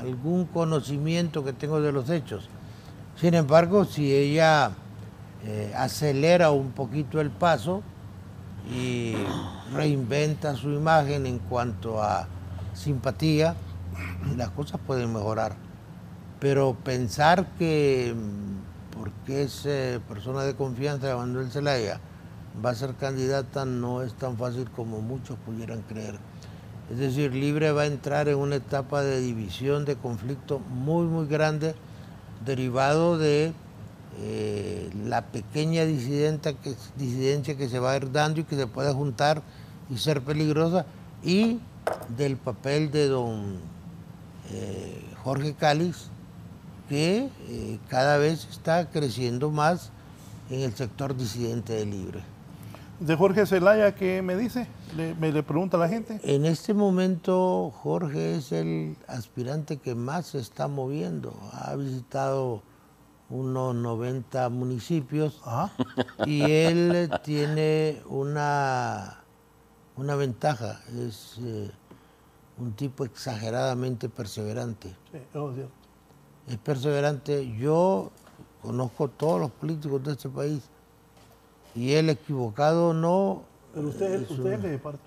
C: algún conocimiento que tengo de los hechos. Sin embargo, si ella acelera un poquito el paso y reinventa su imagen en cuanto a simpatía, las cosas pueden mejorar. Pero pensar que porque es persona de confianza de Manuel Zelaya va a ser candidata no es tan fácil como muchos pudieran creer. Es decir, Libre va a entrar en una etapa de división, de conflicto muy, muy grande, derivado de la pequeña disidencia que se va a ir dando y que se puede juntar y ser peligrosa, y del papel de don Jorge Cáliz, que cada vez está creciendo más en el sector disidente de Libre.
A: De Jorge Zelaya, ¿qué me dice? Le pregunta a la gente.
C: En este momento Jorge es el aspirante que más se está moviendo. Ha visitado unos 90 municipios. Ajá. Y él tiene una ventaja, es un tipo exageradamente perseverante.
A: Sí, eso es cierto.
C: Es perseverante. Yo conozco todos los políticos de este país y él equivocado no.
A: Pero usted es de parto.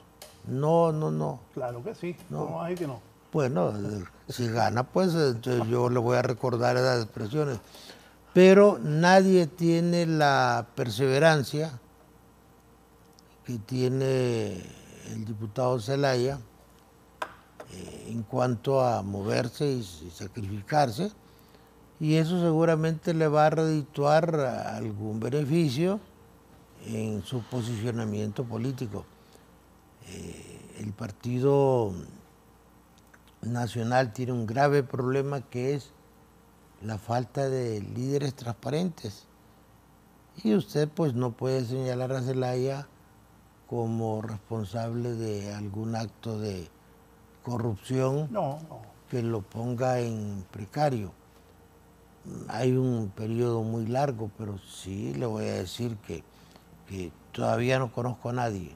C: No.
A: Claro que sí, no. ¿Cómo hay que no?
C: Bueno, si gana, pues yo le voy a recordar esas expresiones. Pero nadie tiene la perseverancia que tiene el diputado Zelaya en cuanto a moverse y sacrificarse. y eso seguramente le va a redituar algún beneficio en su posicionamiento político. El Partido Nacional tiene un grave problema, que es la falta de líderes transparentes. Y usted pues no puede señalar a Zelaya como responsable de algún acto de corrupción que lo ponga en precario. Hay un periodo muy largo, pero sí le voy a decir que todavía no conozco a nadie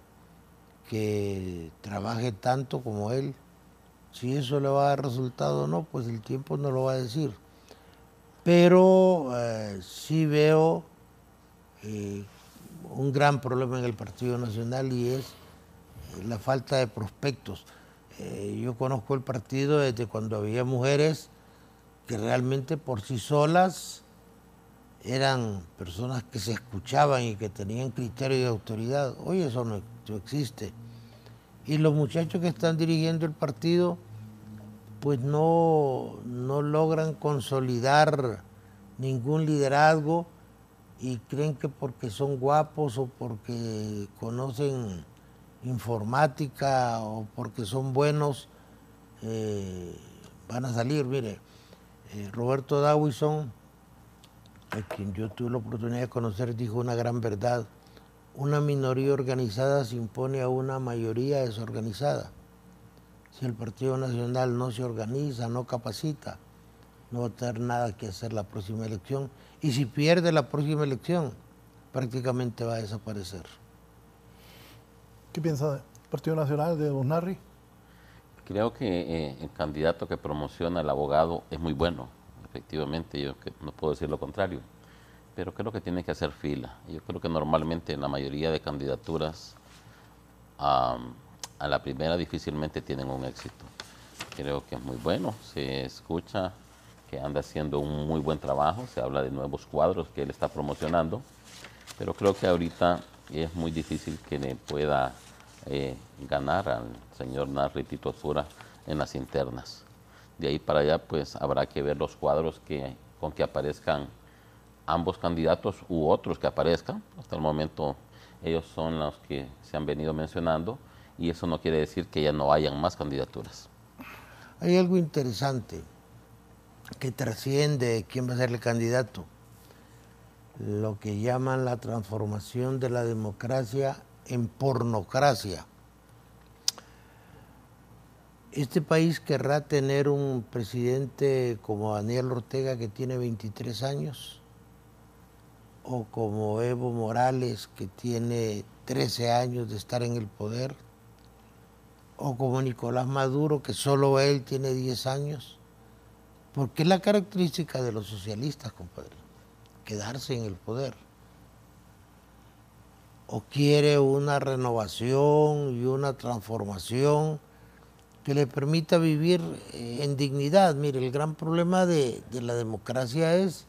C: que trabaje tanto como él. Si eso le va a dar resultado o no, pues el tiempo no lo va a decir. Pero sí veo un gran problema en el Partido Nacional, y es la falta de prospectos. Yo conozco el partido desde cuando había mujeres que realmente por sí solas eran personas que se escuchaban y que tenían criterio de autoridad. Hoy eso no existe. Y los muchachos que están dirigiendo el partido pues no logran consolidar ningún liderazgo, y creen que porque son guapos o porque conocen informática o porque son buenos van a salir. Mire, Roberto Dawison, a quien yo tuve la oportunidad de conocer, dijo una gran verdad: una minoría organizada se impone a una mayoría desorganizada. Si el Partido Nacional no se organiza, no capacita, no va a tener nada que hacer la próxima elección, y si pierde la próxima elección, prácticamente va a desaparecer.
A: ¿Qué piensa del Partido Nacional de Don Narri?
B: Creo que el candidato que promociona al abogado es muy bueno, efectivamente, yo no puedo decir lo contrario, pero creo que tiene que hacer fila. Yo creo que normalmente en la mayoría de candidaturas a la primera difícilmente tienen un éxito. Creo que es muy bueno, se escucha que anda haciendo un muy buen trabajo, se habla de nuevos cuadros que él está promocionando, pero creo que ahorita es muy difícil que le pueda ganar al señor Narri Tito Osura en las internas. De ahí para allá pues habrá que ver los cuadros con que aparezcan ambos candidatos u otros que aparezcan. Hasta el momento ellos son los que se han venido mencionando, y eso no quiere decir que ya no hayan más candidaturas.
C: Hay algo interesante que trasciende quién va a ser el candidato: lo que llaman la transformación de la democracia en pornocracia. Este país querrá tener un presidente como Daniel Ortega, que tiene 23 años, o como Evo Morales, que tiene 13 años de estar en el poder, o como Nicolás Maduro, que solo él tiene 10 años. Porque es la característica de los socialistas, compadre, quedarse en el poder. O quiere una renovación y una transformación que le permita vivir en dignidad. Mire, el gran problema de la democracia es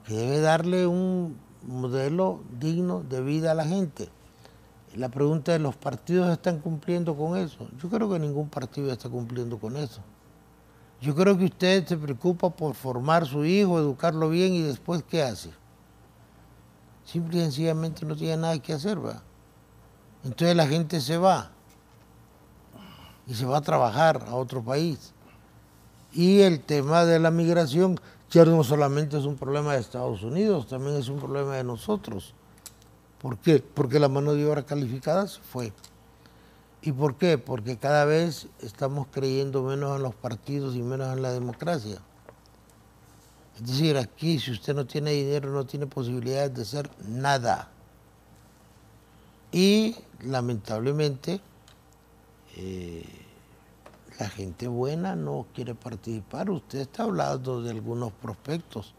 C: que debe darle un modelo digno de vida a la gente. La pregunta es: ¿los partidos están cumpliendo con eso? Yo creo que ningún partido está cumpliendo con eso. Yo creo que usted se preocupa por formar su hijo, educarlo bien, y después ¿qué hace? Simple y sencillamente no tiene nada que hacer, ¿verdad? Entonces la gente se va y se va a trabajar a otro país. Y el tema de la migración ya no solamente es un problema de Estados Unidos, también es un problema de nosotros. ¿Por qué? Porque la mano de obra calificada se fue. ¿Y por qué? Porque cada vez estamos creyendo menos en los partidos y menos en la democracia. Es decir, aquí si usted no tiene dinero, no tiene posibilidades de hacer nada. Y lamentablemente la gente buena no quiere participar. Usted está hablando de algunos prospectos,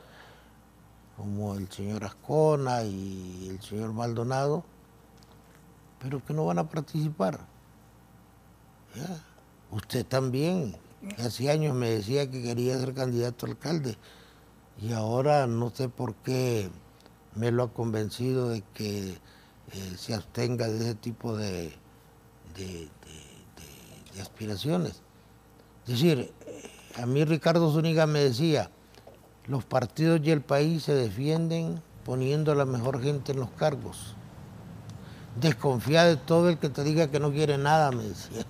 C: como el señor Ascona y el señor Maldonado, pero que no van a participar. ¿Ya? Usted también, hace años me decía que quería ser candidato a alcalde, y ahora no sé por qué me lo ha convencido de que se abstenga de ese tipo de aspiraciones. Es decir, a mí Ricardo Zúñiga me decía: los partidos y el país se defienden poniendo a la mejor gente en los cargos. Desconfía de todo el que te diga que no quiere nada, me decía.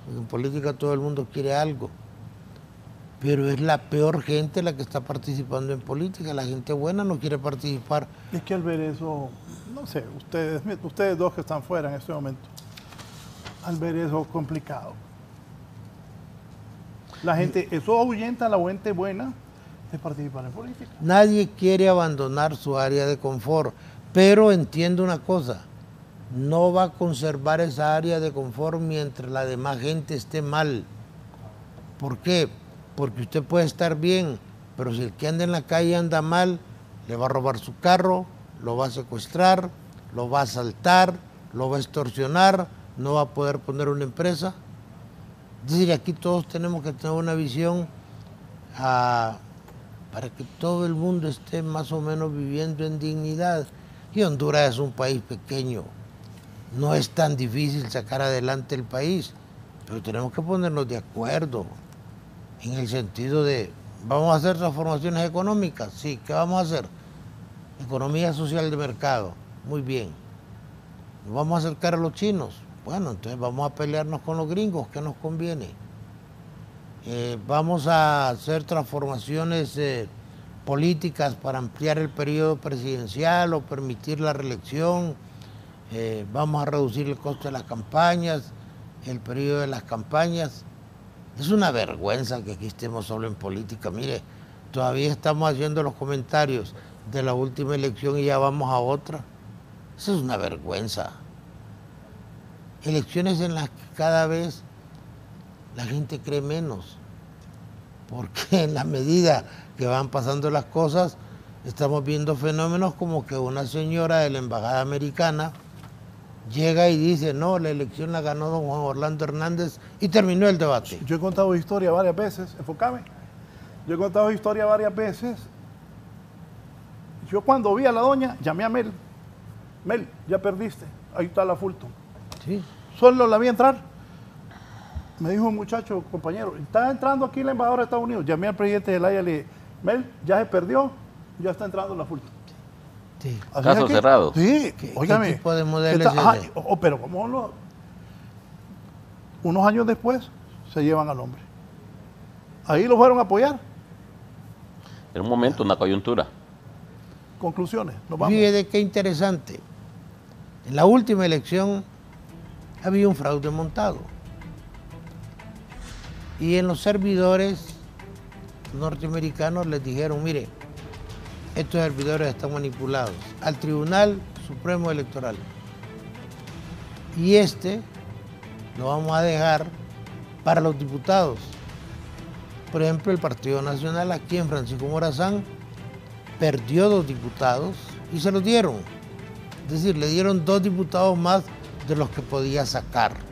C: Porque en política todo el mundo quiere algo. Pero es la peor gente la que está participando en política. La gente buena no quiere participar.
A: Es que al ver eso, no sé, ustedes dos que están fuera en este momento, al ver eso complicado. La gente, eso ahuyenta a la gente buena de participar en política.
C: Nadie quiere abandonar su área de confort, pero entiendo una cosa, no va a conservar esa área de confort mientras la demás gente esté mal. ¿Por qué? Porque usted puede estar bien, pero si el que anda en la calle anda mal, le va a robar su carro, lo va a secuestrar, lo va a asaltar, lo va a extorsionar, no va a poder poner una empresa. Es decir, aquí todos tenemos que tener una visión para que todo el mundo esté más o menos viviendo en dignidad. Y Honduras es un país pequeño, no es tan difícil sacar adelante el país, pero tenemos que ponernos de acuerdo en el sentido de, ¿vamos a hacer transformaciones económicas? Sí, ¿qué vamos a hacer? Economía social de mercado, muy bien. ¿Nos vamos a acercar a los chinos? Bueno, entonces vamos a pelearnos con los gringos, ¿qué nos conviene? Vamos a hacer transformaciones políticas para ampliar el periodo presidencial o permitir la reelección. Vamos a reducir el costo de las campañas, el periodo de las campañas. Es una vergüenza que aquí estemos solo en política. Mire, todavía estamos haciendo los comentarios de la última elección y ya vamos a otra. Eso es una vergüenza. Elecciones en las que cada vez la gente cree menos, porque en la medida que van pasando las cosas, estamos viendo fenómenos como que una señora de la embajada americana llega y dice, no, la elección la ganó don Juan Orlando Hernández y terminó el debate.
A: Yo he contado historia varias veces, enfócame. Yo he contado historia varias veces. Yo cuando vi a la doña, llamé a Mel. Mel, ya perdiste, ahí está la Fulton.
C: Sí.
A: Solo la vi entrar. Me dijo un muchacho, compañero, está entrando aquí la embajadora de Estados Unidos. Llamé al presidente de la y le dije, Mel, ya se perdió, ya está entrando la Fulton.
C: Sí.
B: Caso cerrado.
A: Sí,
C: ¿Qué tipo de modelo es ese?
A: Pero unos años después se llevan al hombre. Ahí lo fueron a apoyar.
B: En un momento, una coyuntura.
A: Conclusiones, nos vamos.
C: Fíjate qué interesante. En la última elección había un fraude montado. Y en los servidores norteamericanos les dijeron, mire, estos servidores están manipulados al Tribunal Supremo Electoral. Y lo vamos a dejar para los diputados. Por ejemplo, el Partido Nacional aquí en Francisco Morazán perdió 2 diputados y se los dieron. Es decir, le dieron 2 diputados más de los que podía sacar.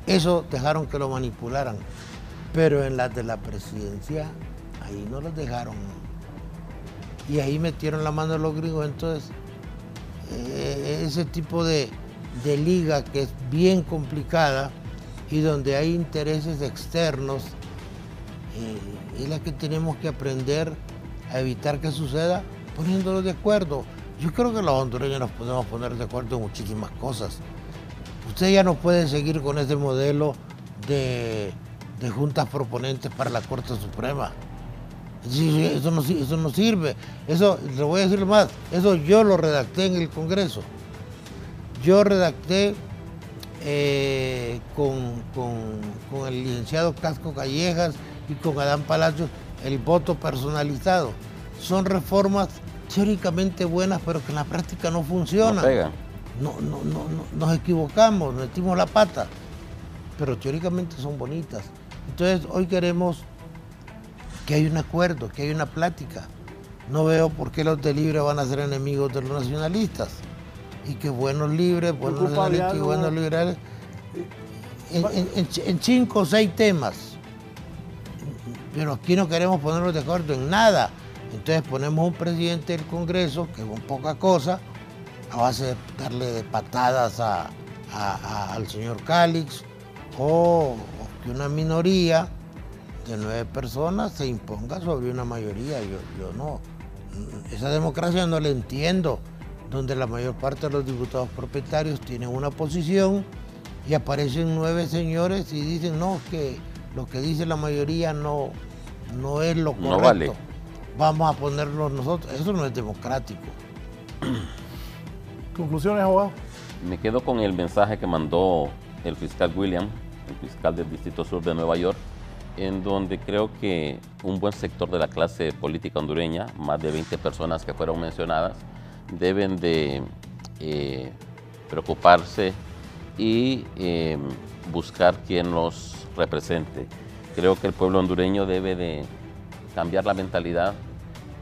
C: Eso dejaron que lo manipularan. Pero en las de la presidencia, ahí no los dejaron. Y ahí metieron la mano de los gringos. Entonces, ese tipo de liga que es bien complicada y donde hay intereses externos, es la que tenemos que aprender a evitar que suceda poniéndolos de acuerdo. Yo creo que los hondureños nos podemos poner de acuerdo en muchísimas cosas. Usted ya no puede seguir con ese modelo de juntas proponentes para la Corte Suprema. Eso no sirve. Eso, le voy a decir más, eso yo lo redacté en el Congreso. Yo redacté con el licenciado Casco Callejas y con Adán Palacios el voto personalizado. Son reformas teóricamente buenas, pero que en la práctica no funcionan.
B: No pegan.
C: Nos equivocamos, metimos la pata, pero teóricamente son bonitas. Entonces hoy queremos que haya un acuerdo, que haya una plática. No veo por qué los de Libre van a ser enemigos de los nacionalistas. Y que buenos libres, buenos nacionalistas y buenos liberales, en 5 o 6 temas. Pero aquí no queremos ponernos de acuerdo en nada. Entonces ponemos un presidente del Congreso, que con poca cosa, a base de darle de patadas al señor Calix, o que una minoría de 9 personas se imponga sobre una mayoría. Yo no. Esa democracia no la entiendo, donde la mayor parte de los diputados propietarios tienen una posición y aparecen 9 señores y dicen, no, que lo que dice la mayoría no es lo correcto.
B: No vale.
C: Vamos a ponerlo nosotros. Eso no es democrático.
A: ¿Conclusiones, abogado?
B: Me quedo con el mensaje que mandó el fiscal William, el fiscal del Distrito Sur de Nueva York, en donde creo que un buen sector de la clase política hondureña, más de 20 personas que fueron mencionadas, deben de preocuparse y buscar quien los represente. Creo que el pueblo hondureño debe de cambiar la mentalidad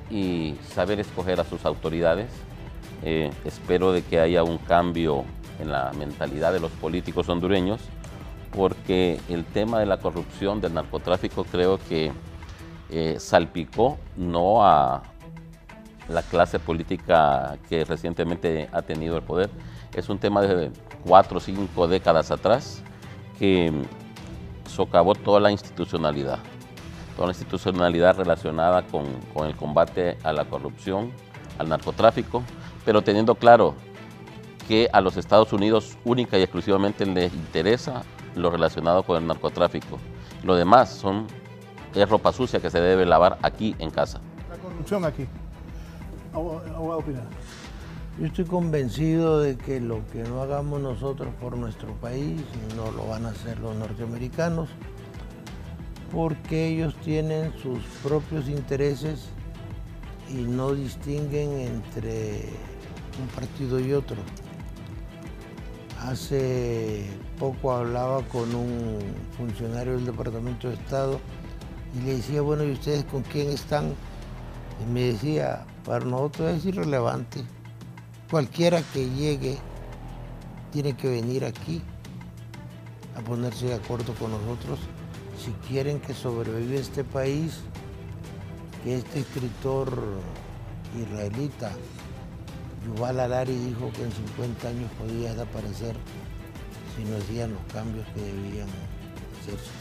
B: y saber escoger a sus autoridades. Espero de que haya un cambio en la mentalidad de los políticos hondureños, porque el tema de la corrupción, del narcotráfico, creo que salpicó no a la clase política que recientemente ha tenido el poder. Es un tema de 4 o 5 décadas atrás que socavó toda la institucionalidad relacionada con el combate a la corrupción, al narcotráfico, pero teniendo claro que a los Estados Unidos única y exclusivamente les interesa lo relacionado con el narcotráfico. Lo demás es ropa sucia que se debe lavar aquí en casa.
A: La corrupción aquí. Abogado Pineda.
C: Yo estoy convencido de que lo que no hagamos nosotros por nuestro país no lo van a hacer los norteamericanos, porque ellos tienen sus propios intereses y no distinguen entre un partido y otro. Hace poco hablaba con un funcionario del Departamento de Estado y le decía, bueno, ¿y ustedes con quién están? Y me decía, para nosotros es irrelevante. Cualquiera que llegue tiene que venir aquí a ponerse de acuerdo con nosotros si quieren que sobreviva este país, que este escritor israelita, Yuval Harari, dijo que en 50 años podía desaparecer si no hacían los cambios que debían hacerse.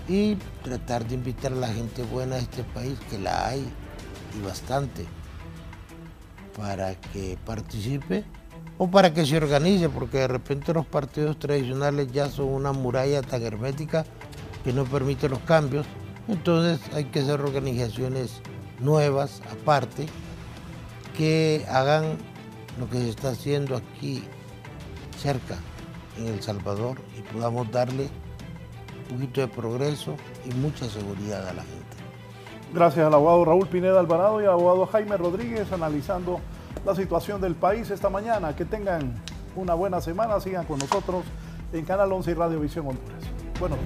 C: Y tratar de invitar a la gente buena a este país, que la hay, y bastante, para que participe o para que se organice, porque de repente los partidos tradicionales ya son una muralla tan hermética que no permite los cambios. Entonces hay que hacer organizaciones nuevas, aparte, que hagan lo que se está haciendo aquí cerca, en El Salvador, y podamos darle un poquito de progreso y mucha seguridad a la gente.
A: Gracias al abogado Raúl Pineda Alvarado y al abogado Jaime Rodríguez analizando la situación del país esta mañana. Que tengan una buena semana, sigan con nosotros en Canal 11 y Radio Visión Honduras. Buenos días.